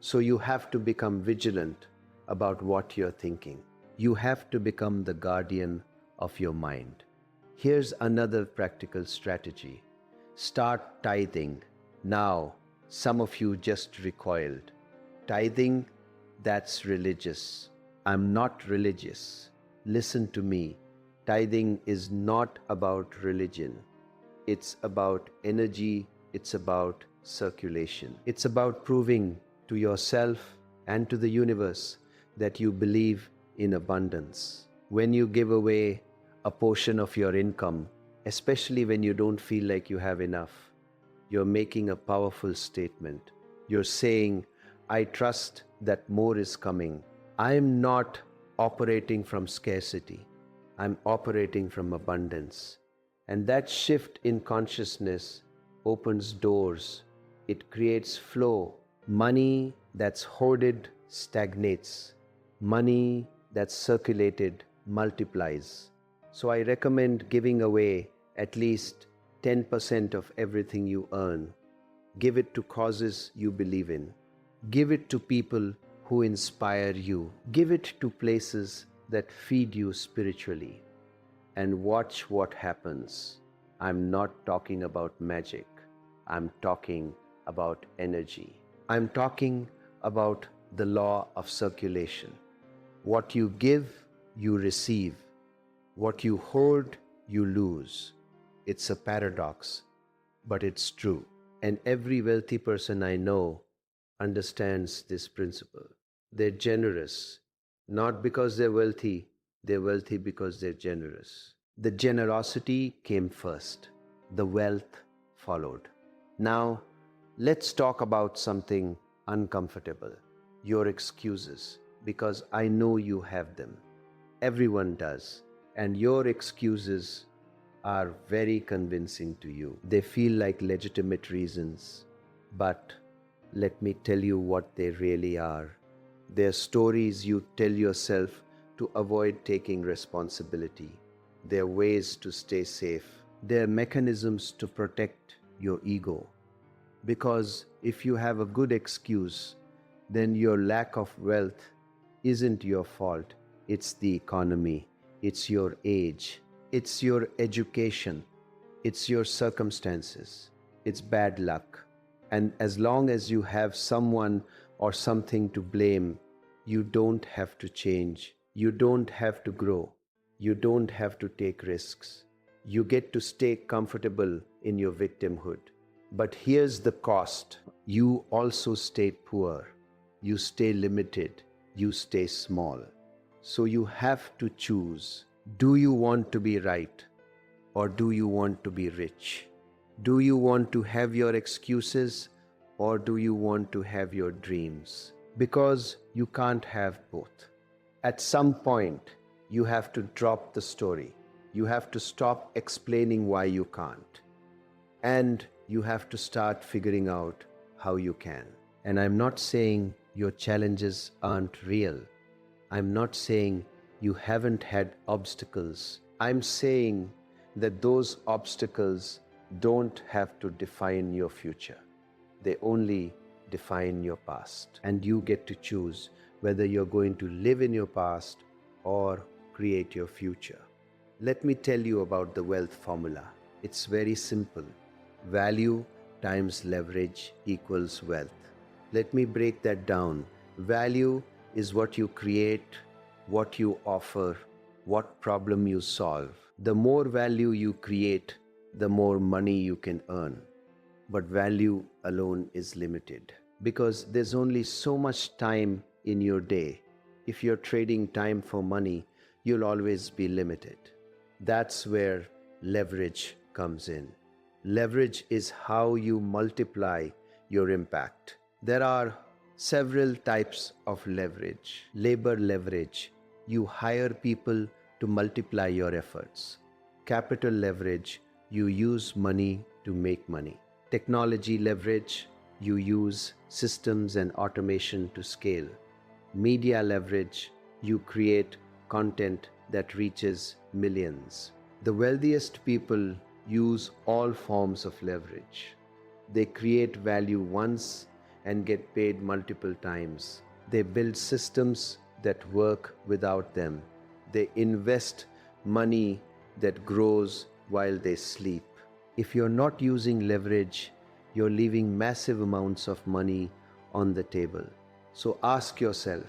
So you have to become vigilant about what you're thinking. You have to become the guardian of your mind. Here's another practical strategy. Start tithing. Now, some of you just recoiled. Tithing, that's religious. I'm not religious. Listen to me. Tithing is not about religion. It's about energy. It's about circulation. It's about proving to yourself and to the universe that you believe in abundance. When you give away a portion of your income, especially when you don't feel like you have enough, you're making a powerful statement. You're saying, I trust that more is coming. I'm not operating from scarcity. I'm operating from abundance. And that shift in consciousness opens doors. It creates flow. Money that's hoarded stagnates. Money that's circulated multiplies. So I recommend giving away at least 10% of everything you earn. Give it to causes you believe in. Give it to people who inspire you. Give it to places that feed you spiritually. And watch what happens. I'm not talking about magic. I'm talking about energy. I'm talking about the law of circulation. What you give, you receive. What you hoard, you lose. It's a paradox, but it's true. And every wealthy person I know understands this principle. They're generous, not because they're wealthy because they're generous. The generosity came first, the wealth followed. Now, let's talk about something uncomfortable, your excuses, because I know you have them. Everyone does, and your excuses are very convincing to you. They feel like legitimate reasons, but let me tell you what they really are. They're stories you tell yourself to avoid taking responsibility. They're ways to stay safe. They're mechanisms to protect your ego. Because if you have a good excuse, then your lack of wealth isn't your fault. It's the economy. It's your age. It's your education. It's your circumstances. It's bad luck. And as long as you have someone or something to blame, you don't have to change. You don't have to grow. You don't have to take risks. You get to stay comfortable in your victimhood. But here's the cost. You also stay poor. You stay limited. You stay small. So you have to choose. Do you want to be right? Or do you want to be rich? Do you want to have your excuses? Or do you want to have your dreams? Because you can't have both. At some point, you have to drop the story. You have to stop explaining why you can't. And you have to start figuring out how you can. And I'm not saying your challenges aren't real. I'm not saying you haven't had obstacles. I'm saying that those obstacles don't have to define your future. They only define your past. And you get to choose whether you're going to live in your past or create your future. Let me tell you about the wealth formula. It's very simple. Value times leverage equals wealth. Let me break that down. Value is what you create, what you offer, what problem you solve. The more value you create, the more money you can earn. But value alone is limited because there's only so much time in your day. If you're trading time for money, you'll always be limited. That's where leverage comes in. Leverage is how you multiply your impact. There are several types of leverage. Labor leverage. You hire people to multiply your efforts. Capital leverage. You use money to make money. Technology leverage. You use systems and automation to scale. Media leverage. You create content that reaches millions. The wealthiest people use all forms of leverage. They create value once and get paid multiple times. They build systems that work without them. They invest money that grows while they sleep. If you're not using leverage, you're leaving massive amounts of money on the table. So ask yourself,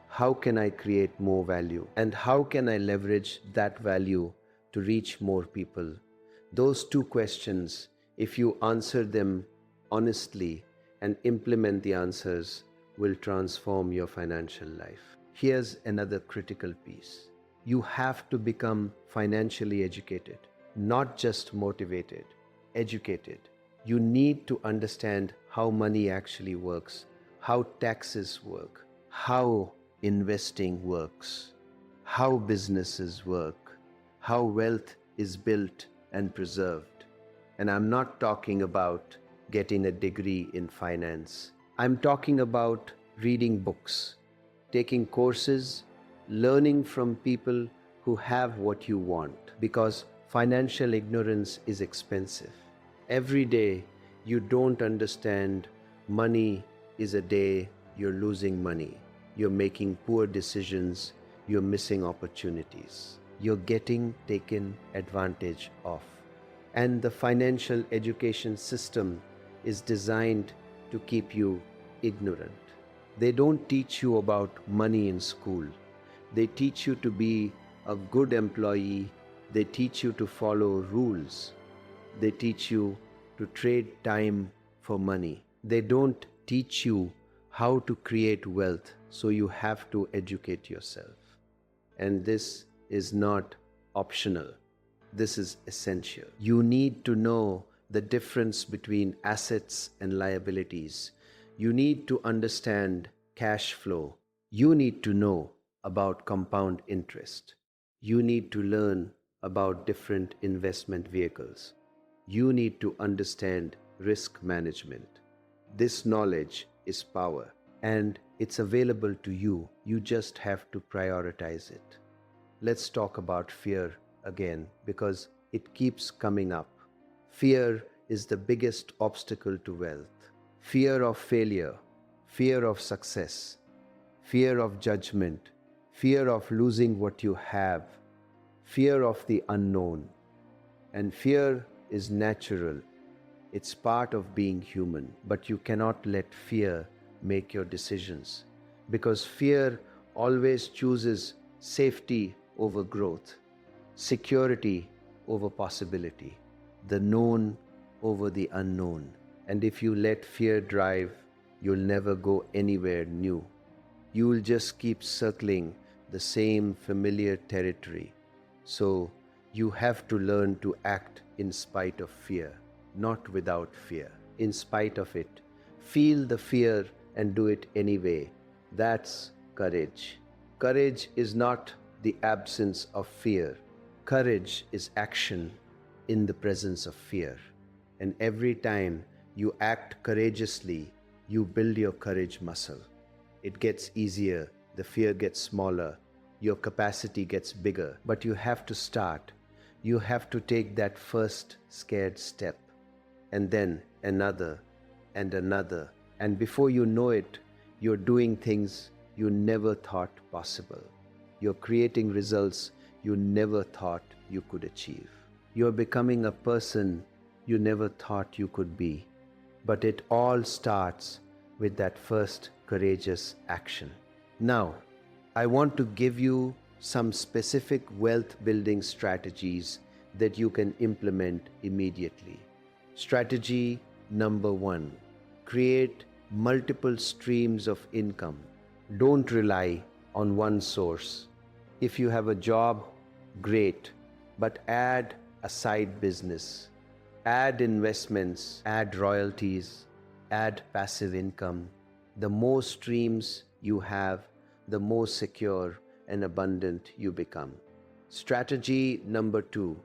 how can I create more value? And how can I leverage that value to reach more people? Those two questions, if you answer them honestly and implement the answers, will transform your financial life. Here's another critical piece. You have to become financially educated, not just motivated, educated. You need to understand how money actually works, how taxes work, how investing works, how businesses work, how wealth is built and preserved. And I'm not talking about getting a degree in finance. I'm talking about reading books, taking courses, learning from people who have what you want, because financial ignorance is expensive. Every day you don't understand money is a day you're losing money. You're making poor decisions, you're missing opportunities, you're getting taken advantage of. And the financial education system is designed to keep you ignorant. They don't teach you about money in school. They teach you to be a good employee. They teach you to follow rules. They teach you to trade time for money. They don't teach you how to create wealth, so you have to educate yourself. And this is not optional. This is essential. You need to know the difference between assets and liabilities. You need to understand cash flow. You need to know about compound interest. You need to learn about different investment vehicles. You need to understand risk management. This knowledge is power, and it's available to you. You just have to prioritize it. Let's talk about fear again, because it keeps coming up. Fear is the biggest obstacle to wealth. Fear of failure, fear of success, fear of judgment, fear of losing what you have, fear of the unknown. And fear is natural. It's part of being human, but you cannot let fear make your decisions, because fear always chooses safety over growth, security over possibility, the known over the unknown. And if you let fear drive, you'll never go anywhere new. You'll just keep circling the same familiar territory. So you have to learn to act in spite of fear, not without fear. In spite of it, feel the fear and do it anyway. That's courage. Courage is not the absence of fear. Courage is action in the presence of fear. And every time you act courageously, you build your courage muscle. It gets easier, the fear gets smaller, your capacity gets bigger. But you have to start. You have to take that first scared step, and then another and another. And before you know it, you're doing things you never thought possible. You're creating results you never thought you could achieve. You're becoming a person you never thought you could be. But it all starts with that first courageous action. Now, I want to give you some specific wealth building strategies that you can implement immediately. Strategy number 1: create multiple streams of income. Don't rely on one source. If you have a job, great, but add a side business. Add investments, add royalties, add passive income. The more streams you have, the more secure and abundant you become. Strategy number 2: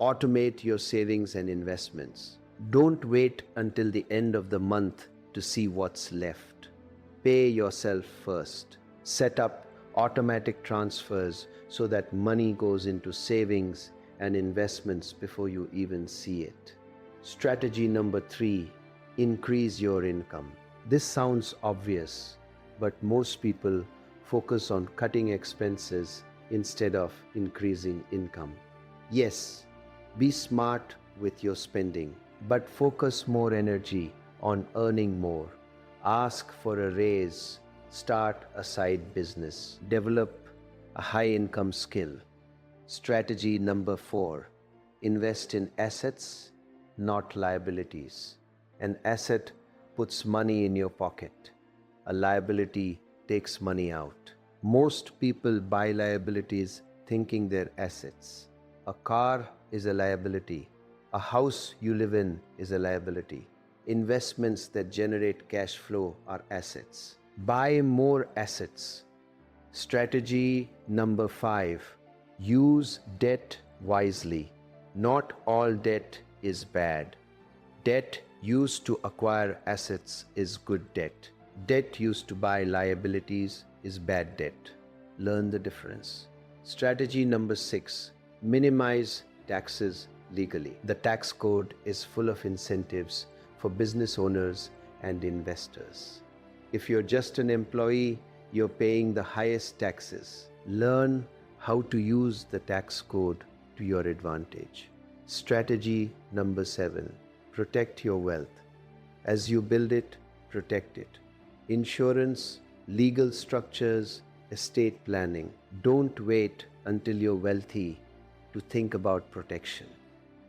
automate your savings and investments. Don't wait until the end of the month to see what's left. Pay yourself first. Set up automatic transfers so that money goes into savings and investments before you even see it. Strategy number 3: increase your income. This sounds obvious, but most people focus on cutting expenses instead of increasing income. Yes, be smart with your spending, but focus more energy on earning more. Ask for a raise, Start a side business. Develop a high-income skill. Strategy number 4. Invest in assets, not liabilities. An asset puts money in your pocket. A liability takes money out. Most people buy liabilities thinking they're assets. A car is a liability. A house you live in is a liability. Investments that generate cash flow are assets. Buy more assets. Strategy number 5. Use debt wisely. Not all debt is bad. Debt used to acquire assets is good debt. Debt used to buy liabilities is bad debt. Learn the difference. Strategy number 6. Minimize taxes legally. The tax code is full of incentives for business owners and investors. If you're just an employee, you're paying the highest taxes. Learn how to use the tax code to your advantage. Strategy number 7. Protect your wealth. As you build it, protect it. Insurance, legal structures, estate planning. Don't wait until you're wealthy to think about protection.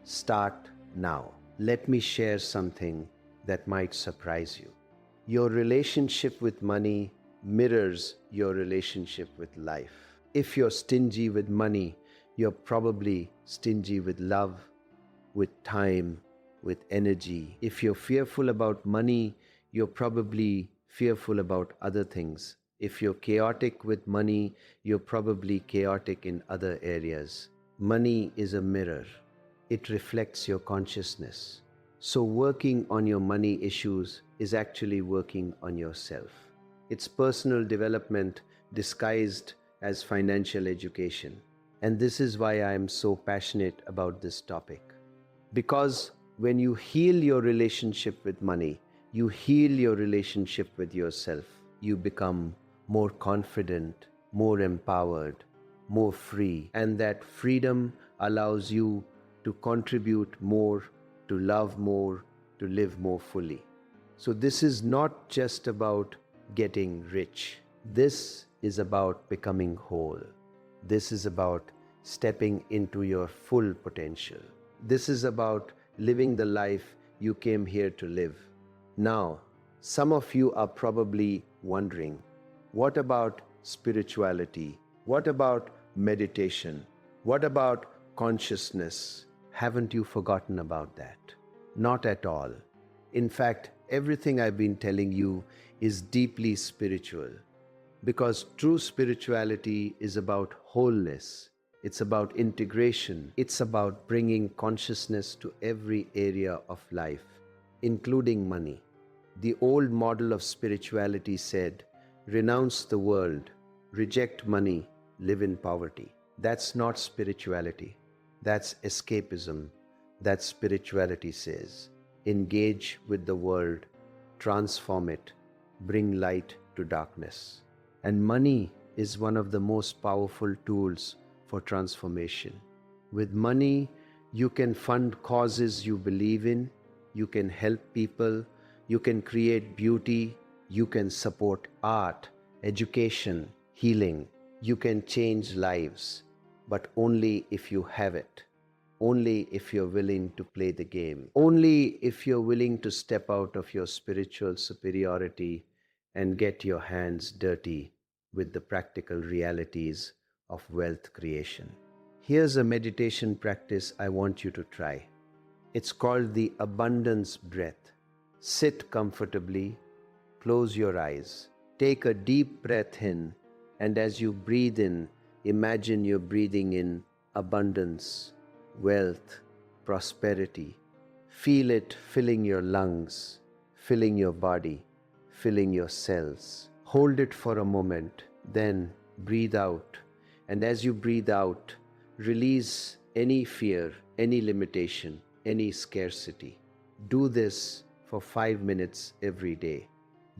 Start now. Let me share something that might surprise you. Your relationship with money mirrors your relationship with life. If you're stingy with money, you're probably stingy with love, with time, with energy. If you're fearful about money, you're probably fearful about other things. If you're chaotic with money, you're probably chaotic in other areas. Money is a mirror. It reflects your consciousness. So working on your money issues is actually working on yourself. It's personal development disguised as financial education. And this is why I am so passionate about this topic. Because when you heal your relationship with money, you heal your relationship with yourself. You become more confident, more empowered, more free. And that freedom allows you to contribute more, to love more, to live more fully. So this is not just about getting rich. This is about becoming whole. This is about stepping into your full potential. This is about living the life you came here to live. Now, some of you are probably wondering, what about spirituality? What about meditation? What about consciousness? Haven't you forgotten about that? Not at all. In fact, everything I've been telling you is deeply spiritual, because true spirituality is about wholeness. It's about integration. It's about bringing consciousness to every area of life, including money. The old model of spirituality said, renounce the world, reject money, live in poverty. That's not spirituality. That's escapism. That spirituality says, engage with the world, transform it, bring light to darkness. And money is one of the most powerful tools for transformation. With money, you can fund causes you believe in, you can help people, you can create beauty, you can support art, education, healing, you can change lives, but only if you have it. Only if you're willing to play the game. Only if you're willing to step out of your spiritual superiority and get your hands dirty with the practical realities of wealth creation. Here's a meditation practice I want you to try. It's called the abundance breath. Sit comfortably, close your eyes, take a deep breath in, and as you breathe in, imagine you're breathing in abundance, wealth, prosperity. Feel it filling your lungs, filling your body, filling your cells. Hold it for a moment, then breathe out. And as you breathe out, release any fear, any limitation, any scarcity. Do this for 5 minutes every day.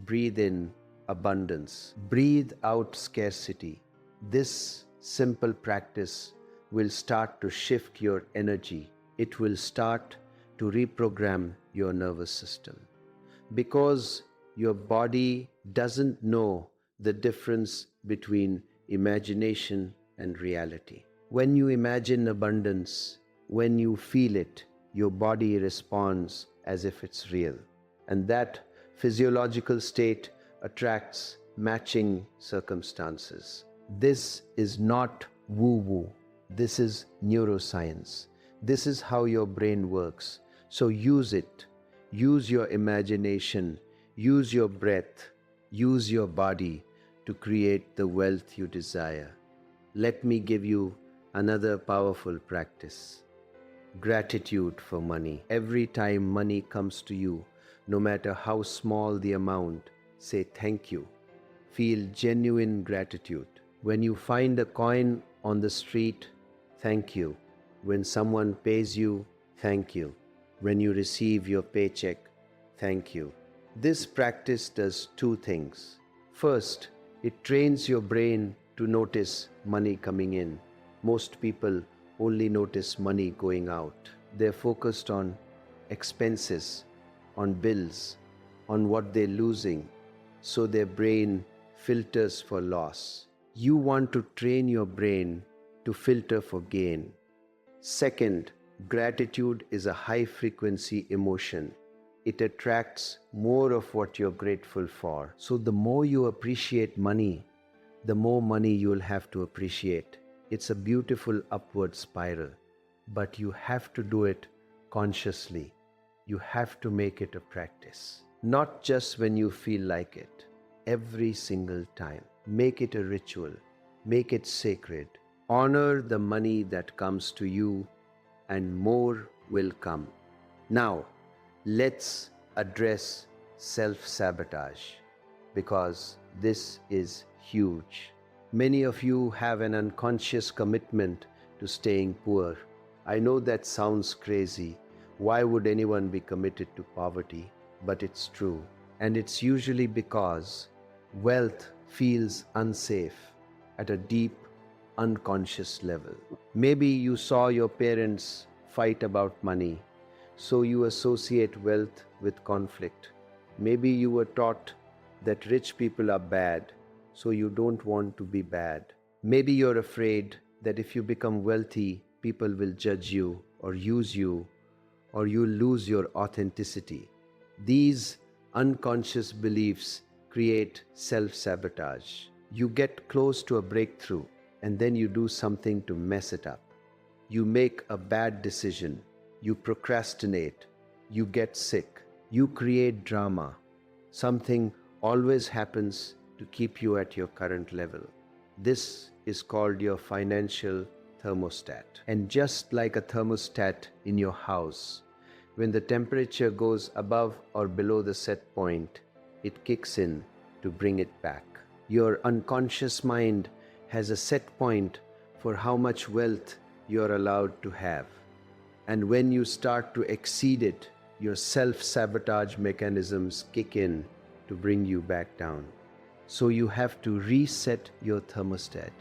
Breathe in abundance. Breathe out scarcity. This simple practice will start to shift your energy. It will start to reprogram your nervous system. Because your body doesn't know the difference between imagination and reality. When you imagine abundance, when you feel it, your body responds as if it's real. And that physiological state attracts matching circumstances. This is not woo-woo. This is neuroscience. This is how your brain works. So use it. Use your imagination. Use your breath. Use your body to create the wealth you desire. Let me give you another powerful practice. Gratitude for money. Every time money comes to you, no matter how small the amount, say thank you. Feel genuine gratitude. When you find a coin on the street, thank you. When someone pays you, thank you. When you receive your paycheck, thank you. This practice does two things. First, it trains your brain to notice money coming in. Most people only notice money going out. They're focused on expenses, on bills, on what they're losing, so their brain filters for loss. You want to train your brain to filter for gain. Second, gratitude is a high-frequency emotion. It attracts more of what you're grateful for. So the more you appreciate money, the more money you'll have to appreciate. It's a beautiful upward spiral, but you have to do it consciously. You have to make it a practice. Not just when you feel like it. Every single time. Make it a ritual. Make it sacred. Honor the money that comes to you, and more will come. Now, let's address self-sabotage, because this is huge. Many of you have an unconscious commitment to staying poor. I know that sounds crazy. Why would anyone be committed to poverty? But it's true. And it's usually because wealth feels unsafe at a deep, unconscious level. Maybe you saw your parents fight about money, so you associate wealth with conflict. Maybe you were taught that rich people are bad, so you don't want to be bad. Maybe you're afraid that if you become wealthy, people will judge you or use you, or you'll lose your authenticity. These unconscious beliefs create self-sabotage. You get close to a breakthrough, and then you do something to mess it up. You make a bad decision. You procrastinate. You get sick. You create drama. Something always happens to keep you at your current level. This is called your financial thermostat. And just like a thermostat in your house, when the temperature goes above or below the set point, it kicks in to bring it back. Your unconscious mind has a set point for how much wealth you're allowed to have. And when you start to exceed it, your self-sabotage mechanisms kick in to bring you back down. So you have to reset your thermostat.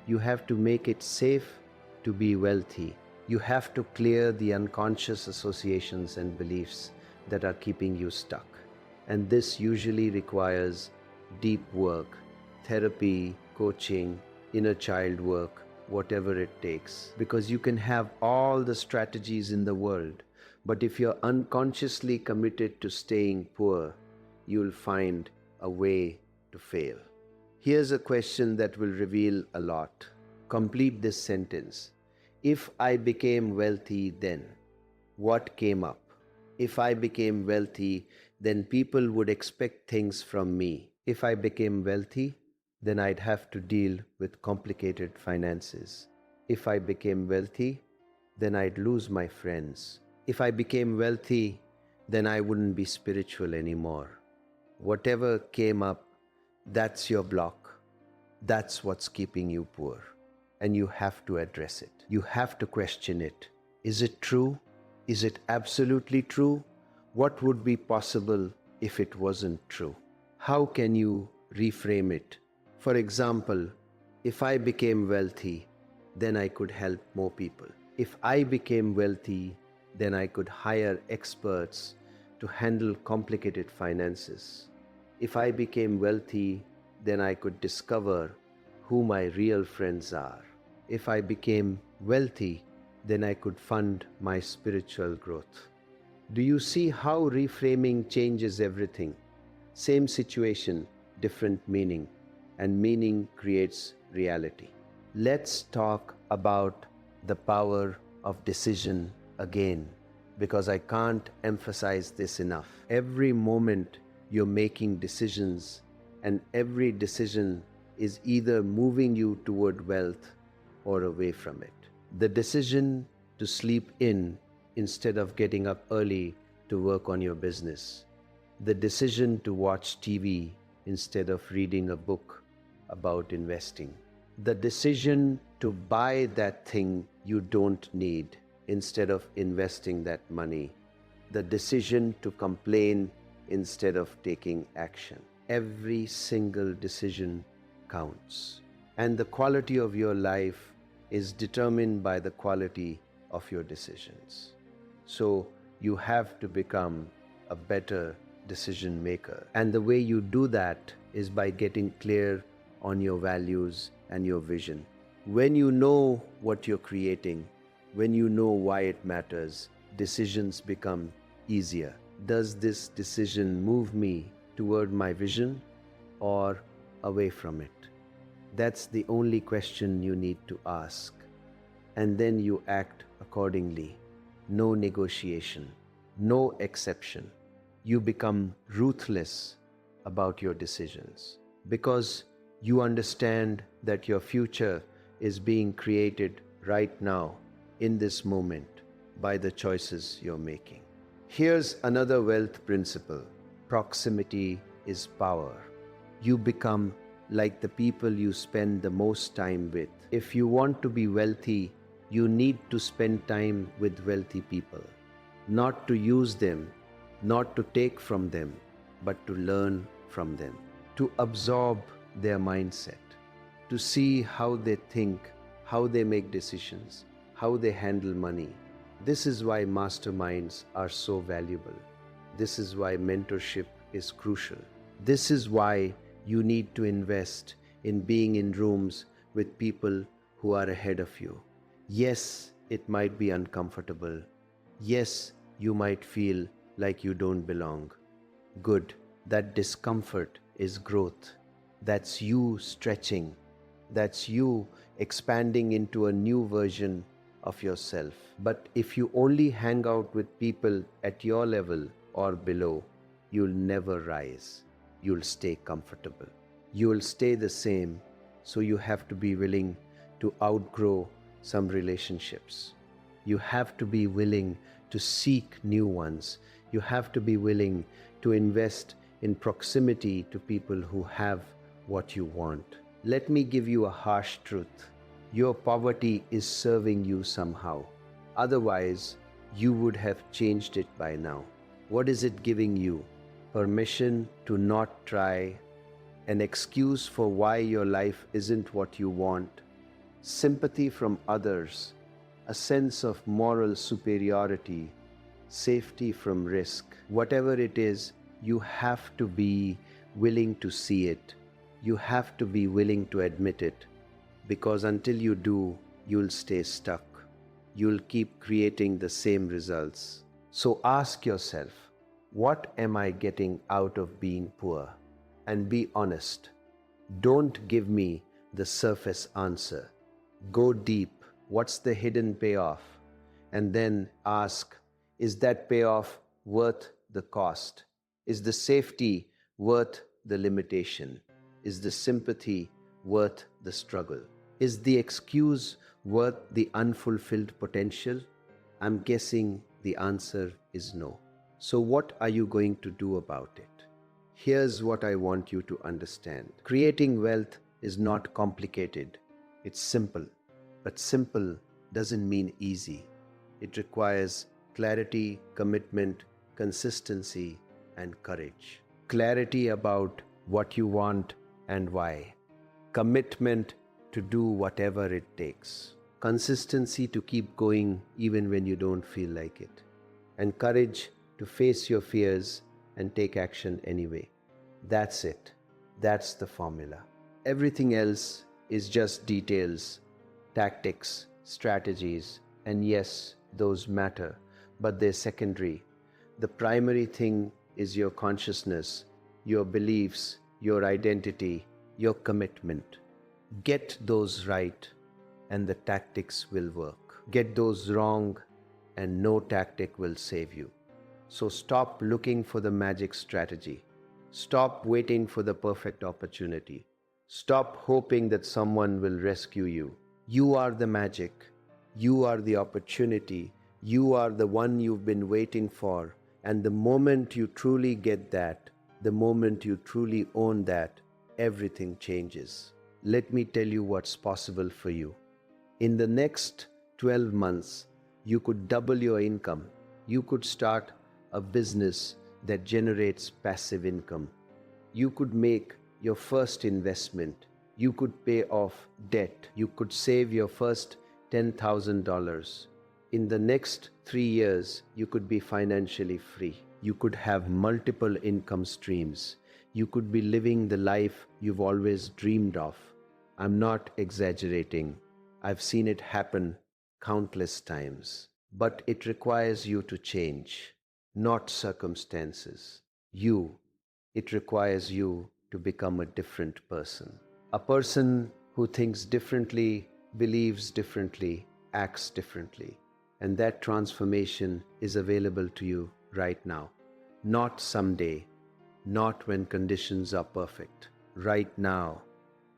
You have to make it safe to be wealthy. You have to clear the unconscious associations and beliefs that are keeping you stuck. And this usually requires deep work, therapy, coaching, inner child work, whatever it takes. Because you can have all the strategies in the world, but if you're unconsciously committed to staying poor, you'll find a way to fail. Here's a question that will reveal a lot. Complete this sentence. If I became wealthy then, what came up? If I became wealthy, then people would expect things from me. If I became wealthy, then I'd have to deal with complicated finances. If I became wealthy, then I'd lose my friends. If I became wealthy, then I wouldn't be spiritual anymore. Whatever came up, that's your block. That's what's keeping you poor. And you have to address it. You have to question it. Is it true? Is it absolutely true? What would be possible if it wasn't true? How can you reframe it? For example, if I became wealthy, then I could help more people. If I became wealthy, then I could hire experts to handle complicated finances. If I became wealthy, then I could discover who my real friends are. If I became wealthy, then I could fund my spiritual growth. Do you see how reframing changes everything? Same situation, different meaning, and meaning creates reality. Let's talk about the power of decision again, because I can't emphasize this enough. Every moment you're making decisions, and every decision is either moving you toward wealth or away from it. The decision to sleep in instead of getting up early to work on your business. The decision to watch TV instead of reading a book about investing. The decision to buy that thing you don't need instead of investing that money. The decision to complain instead of taking action. Every single decision counts. And the quality of your life is determined by the quality of your decisions. So you have to become a better decision maker. And the way you do that is by getting clear on your values and your vision. When you know what you're creating, when you know why it matters, decisions become easier. Does this decision move me toward my vision or away from it? That's the only question you need to ask. And then you act accordingly. No negotiation, no exception. You become ruthless about your decisions because you understand that your future is being created right now, in this moment, by the choices you're making. Here's another wealth principle. Proximity is power. You become like the people you spend the most time with. If you want to be wealthy, you need to spend time with wealthy people. Not to use them, not to take from them, but to learn from them. To absorb their mindset. To see how they think, how they make decisions, how they handle money. This is why masterminds are so valuable. This is why mentorship is crucial. This is why you need to invest in being in rooms with people who are ahead of you. Yes, it might be uncomfortable. Yes, you might feel like you don't belong. Good, that discomfort is growth. That's you stretching. That's you expanding into a new version of yourself. But if you only hang out with people at your level or below, you'll never rise. You'll stay comfortable. You will stay the same, so you have to be willing to outgrow some relationships. You have to be willing to seek new ones. You have to be willing to invest in proximity to people who have what you want. Let me give you a harsh truth. Your poverty is serving you somehow. Otherwise, you would have changed it by now. What is it giving you? Permission to not try, an excuse for why your life isn't what you want, sympathy from others, a sense of moral superiority, safety from risk. Whatever it is, you have to be willing to see it. You have to be willing to admit it, because until you do, you'll stay stuck. You'll keep creating the same results. So ask yourself, what am I getting out of being poor? And be honest. Don't give me the surface answer. Go deep. What's the hidden payoff? And then ask, is that payoff worth the cost? Is the safety worth the limitation? Is the sympathy worth the struggle? Is the excuse worth the unfulfilled potential? I'm guessing the answer is no. So what are you going to do about it? Here's what I want you to understand. Creating wealth is not complicated. It's simple. But simple doesn't mean easy. It requires clarity, commitment, consistency, and courage. Clarity about what you want and why. Commitment to do whatever it takes. Consistency to keep going even when you don't feel like it. And courage to face your fears and take action anyway. That's it. That's the formula. Everything else is just details, tactics, strategies, and yes, those matter, but they're secondary. The primary thing is your consciousness, your beliefs, your identity, your commitment. Get those right, and the tactics will work. Get those wrong, and no tactic will save you. So stop looking for the magic strategy. Stop waiting for the perfect opportunity. Stop hoping that someone will rescue you. You are the magic. You are the opportunity. You are the one you've been waiting for. And the moment you truly get that, the moment you truly own that, everything changes. Let me tell you what's possible for you. In the next 12 months, you could double your income. You could start a business that generates passive income. You could make your first investment. You could pay off debt. You could save your first $10,000. In the next 3 years, you could be financially free. You could have multiple income streams. You could be living the life you've always dreamed of. I'm not exaggerating. I've seen it happen countless times. But it requires you to change, not circumstances. It requires you to become a different person. A person who thinks differently, believes differently, acts differently. And that transformation is available to you right now. Not someday, not when conditions are perfect. Right now.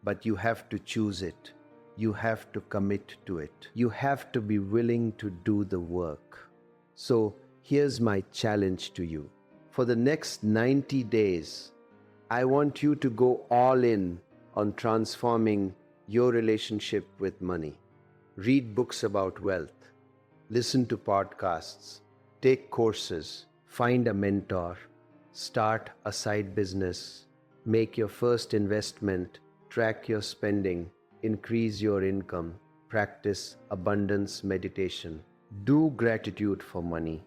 But you have to choose it. You have to commit to it. You have to be willing to do the work. So here's my challenge to you. For the next 90 days, I want you to go all in on transforming your relationship with money. Read books about wealth. Listen to podcasts. Take courses. Find a mentor. Start a side business. Make your first investment. Track your spending. Increase your income. Practice abundance meditation. Do gratitude for money.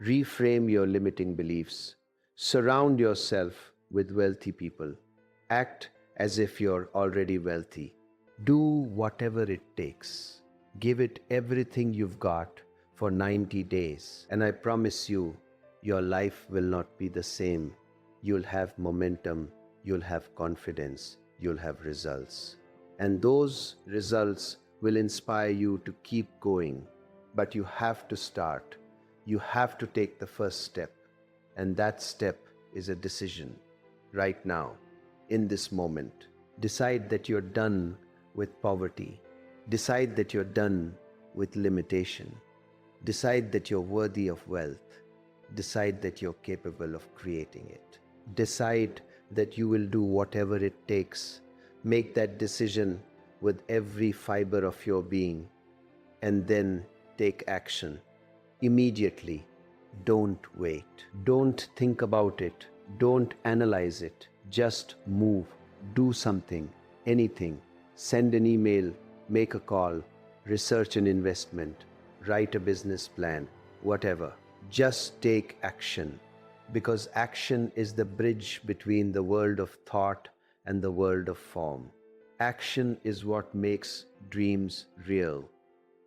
Reframe your limiting beliefs. Surround yourself with wealthy people. Act as if you're already wealthy. Do whatever it takes. Give it everything you've got for 90 days. And I promise you, your life will not be the same. You'll have momentum. You'll have confidence. You'll have results. And those results will inspire you to keep going. But you have to start. You have to take the first step. And that step is a decision. Right now, in this moment, decide that you're done with poverty. Decide that you're done with limitation. Decide that you're worthy of wealth. Decide that you're capable of creating it. Decide that you will do whatever it takes. Make that decision with every fiber of your being, and then take action. Immediately. Don't wait. Don't think about it. Don't analyze it. Just move. Do something. Anything. Send an email. Make a call. Research an investment. Write a business plan. Whatever. Just take action. Because action is the bridge between the world of thought and the world of form. Action is what makes dreams real.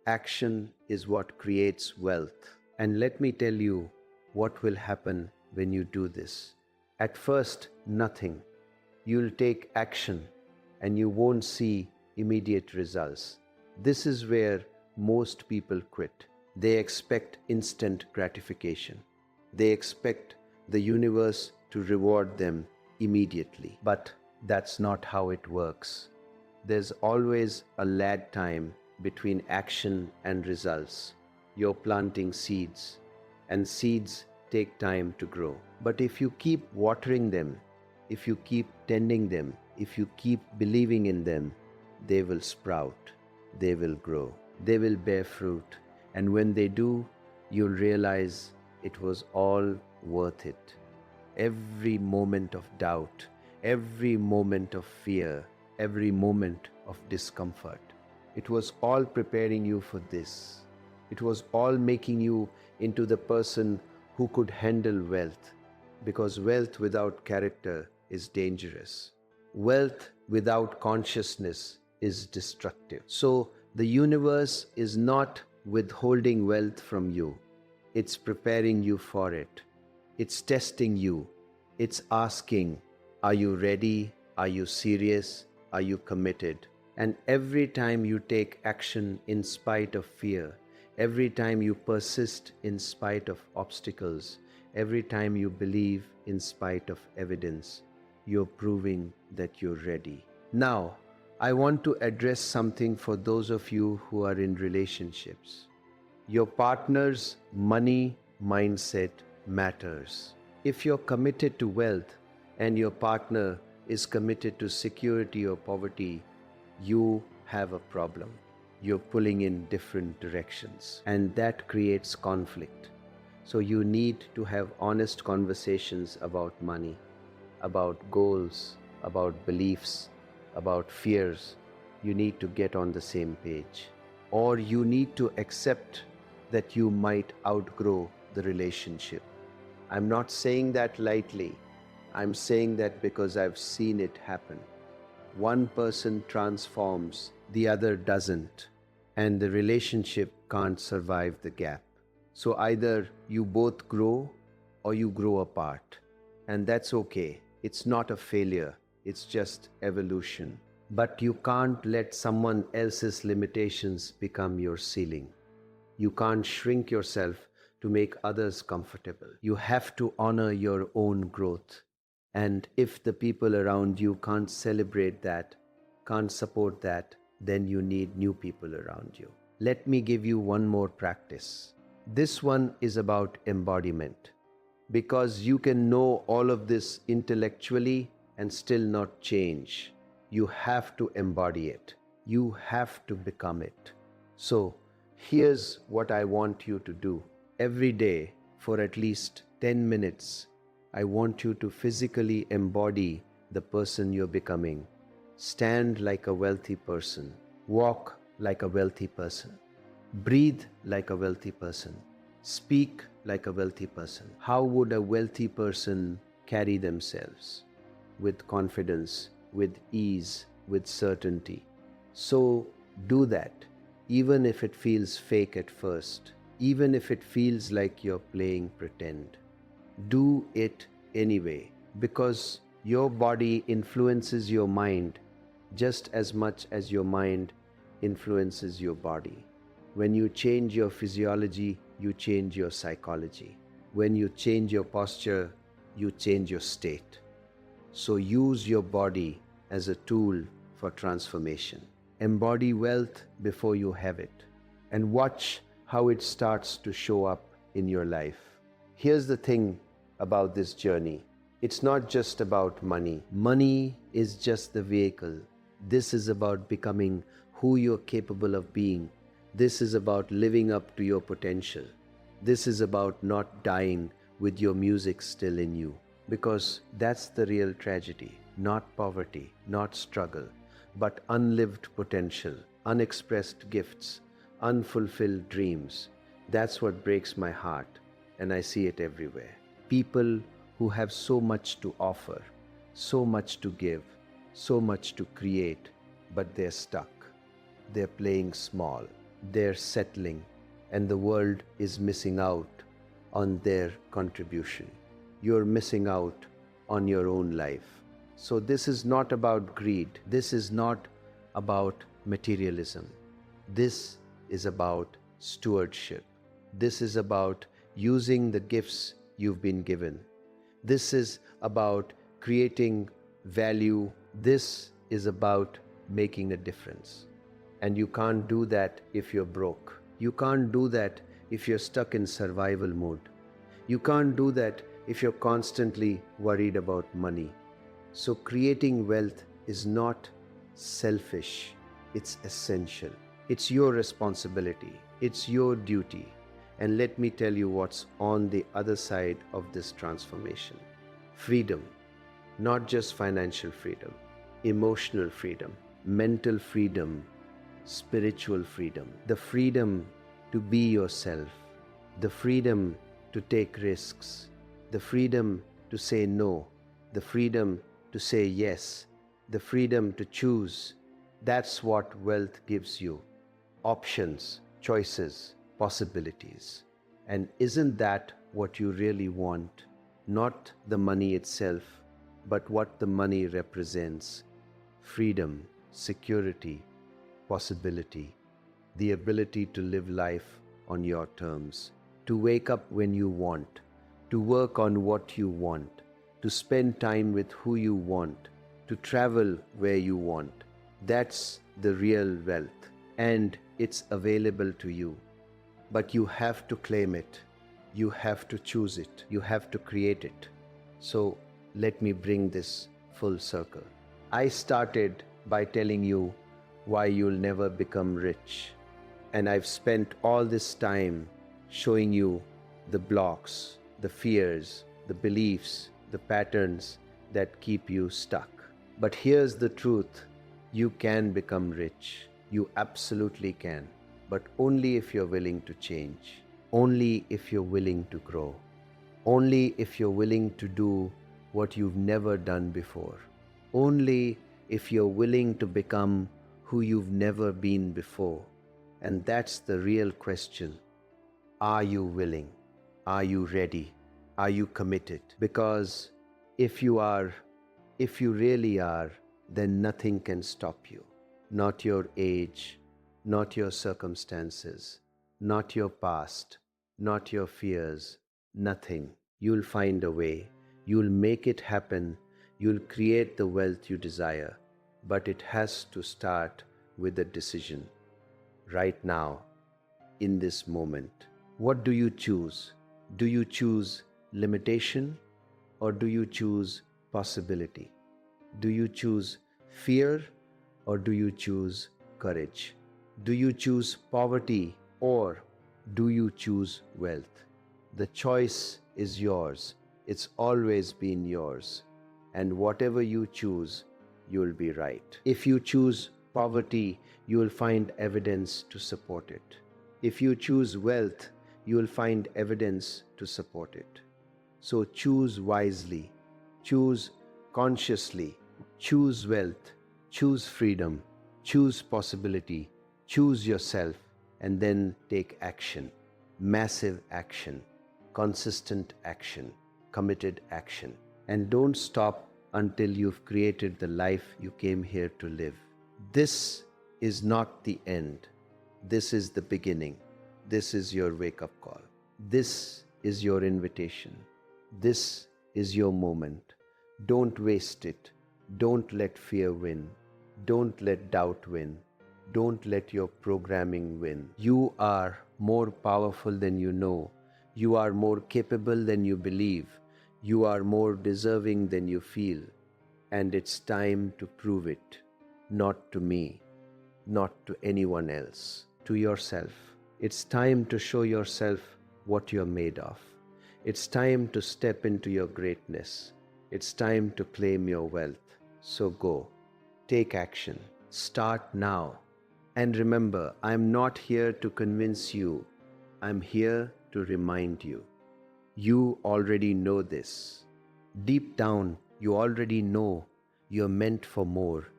Action is what creates wealth. And let me tell you what will happen when you do this. At first, nothing. You'll take action and you won't see immediate results. This is where most people quit. They expect instant gratification. They expect the universe to reward them immediately. But that's not how it works. There's always a lag time between action and results. You're planting seeds, and seeds take time to grow. But if you keep watering them, if you keep tending them, if you keep believing in them, they will sprout, they will grow, they will bear fruit. And when they do, you'll realize it was all worth it. Every moment of doubt, every moment of fear, every moment of discomfort, it was all preparing you for this. It was all making you into the person who could handle wealth, because wealth without character is dangerous. Wealth without consciousness is destructive. So the universe is not withholding wealth from you, it's preparing you for it. It's testing you. It's asking, are you ready? Are you serious? Are you committed? And every time you take action in spite of fear, every time you persist in spite of obstacles, every time you believe in spite of evidence, you're proving that you're ready. Now, I want to address something for those of you who are in relationships. Your partner's money mindset matters. If you're committed to wealth and your partner is committed to security or poverty, you have a problem. You're pulling in different directions, and that creates conflict. So you need to have honest conversations about money, about goals, about beliefs, about fears. You need to get on the same page. Or you need to accept that you might outgrow the relationship. I'm not saying that lightly. I'm saying that because I've seen it happen. One person transforms, the other doesn't, and the relationship can't survive the gap. So either you both grow or you grow apart, and that's okay. It's not a failure, it's just evolution. But you can't let someone else's limitations become your ceiling. You can't shrink yourself to make others comfortable. You have to honor your own growth. And if the people around you can't celebrate that, can't support that, then you need new people around you. Let me give you one more practice. This one is about embodiment. Because you can know all of this intellectually and still not change. You have to embody it. You have to become it. So, here's what I want you to do. Every day, for at least 10 minutes, I want you to physically embody the person you're becoming. Stand like a wealthy person. Walk like a wealthy person. Breathe like a wealthy person. Speak like a wealthy person. How would a wealthy person carry themselves? With confidence, with ease, with certainty. So do that. Even if it feels fake at first, even if it feels like you're playing pretend, do it anyway, because your body influences your mind just as much as your mind influences your body. When you change your physiology, you change your psychology. When you change your posture, you change your state. So use your body as a tool for transformation. Embody wealth before you have it, and watch how it starts to show up in your life. Here's the thing about this journey. It's not just about money. Money is just the vehicle. This is about becoming who you're capable of being. This is about living up to your potential. This is about not dying with your music still in you. Because that's the real tragedy. Not poverty, not struggle, but unlived potential, unexpressed gifts, unfulfilled dreams. That's what breaks my heart, and I see it everywhere. People who have so much to offer, so much to give, so much to create, but they're stuck. They're playing small. They're settling, and the world is missing out on their contribution. You're missing out on your own life. So this is not about greed. This is not about materialism. This is about stewardship. This is about using the gifts you've been given. This is about creating value. This is about making a difference. And you can't do that if you're broke. You can't do that if you're stuck in survival mode. You can't do that if you're constantly worried about money. So creating wealth is not selfish, it's essential. It's your responsibility, it's your duty. And let me tell you what's on the other side of this transformation. Freedom, not just financial freedom, emotional freedom, mental freedom, spiritual freedom, the freedom to be yourself, the freedom to take risks, the freedom to say no, the freedom to say yes, the freedom to choose. That's what wealth gives you: options, choices, possibilities. And isn't that what you really want? Not the money itself, but what the money represents: freedom, security, possibility, the ability to live life on your terms, to wake up when you want, to work on what you want, to spend time with who you want, to travel where you want. That's the real wealth, and it's available to you. But you have to claim it. You have to choose it. You have to create it. So let me bring this full circle. I started by telling you why you'll never become rich. And I've spent all this time showing you the blocks, the fears, the beliefs, the patterns that keep you stuck. But here's the truth: you can become rich. You absolutely can. But only if you're willing to change. Only if you're willing to grow. Only if you're willing to do what you've never done before. Only if you're willing to become who you've never been before. And that's the real question. Are you willing? Are you ready? Are you committed? Because if you are, if you really are, then nothing can stop you. Not your age, not your circumstances, not your past, not your fears, nothing. You'll find a way. You'll make it happen. You'll create the wealth you desire. But it has to start with a decision. Right now, in this moment. What do you choose? Do you choose limitation, or do you choose possibility? Do you choose fear, or do you choose courage? Do you choose poverty, or do you choose wealth? The choice is yours. It's always been yours. And whatever you choose, you'll be right. If you choose poverty, you will find evidence to support it. If you choose wealth, you will find evidence to support it. So choose wisely, choose consciously, choose wealth, choose freedom, choose possibility, choose yourself, and then take action. Massive action, consistent action, committed action. And don't stop until you've created the life you came here to live. This is not the end. This is the beginning. This is your wake-up call. This is your invitation. This is your moment. Don't waste it. Don't let fear win. Don't let doubt win. Don't let your programming win. You are more powerful than you know. You are more capable than you believe. You are more deserving than you feel. And it's time to prove it. Not to me, not to anyone else, to yourself. It's time to show yourself what you're made of. It's time to step into your greatness. It's time to claim your wealth. So go, take action, start now. And remember, I'm not here to convince you. I'm here to remind you. You already know this. Deep down, you already know you're meant for more.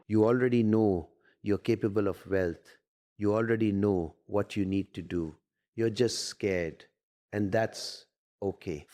You already know you're capable of wealth. You already know what you need to do. You're just scared, and that's okay.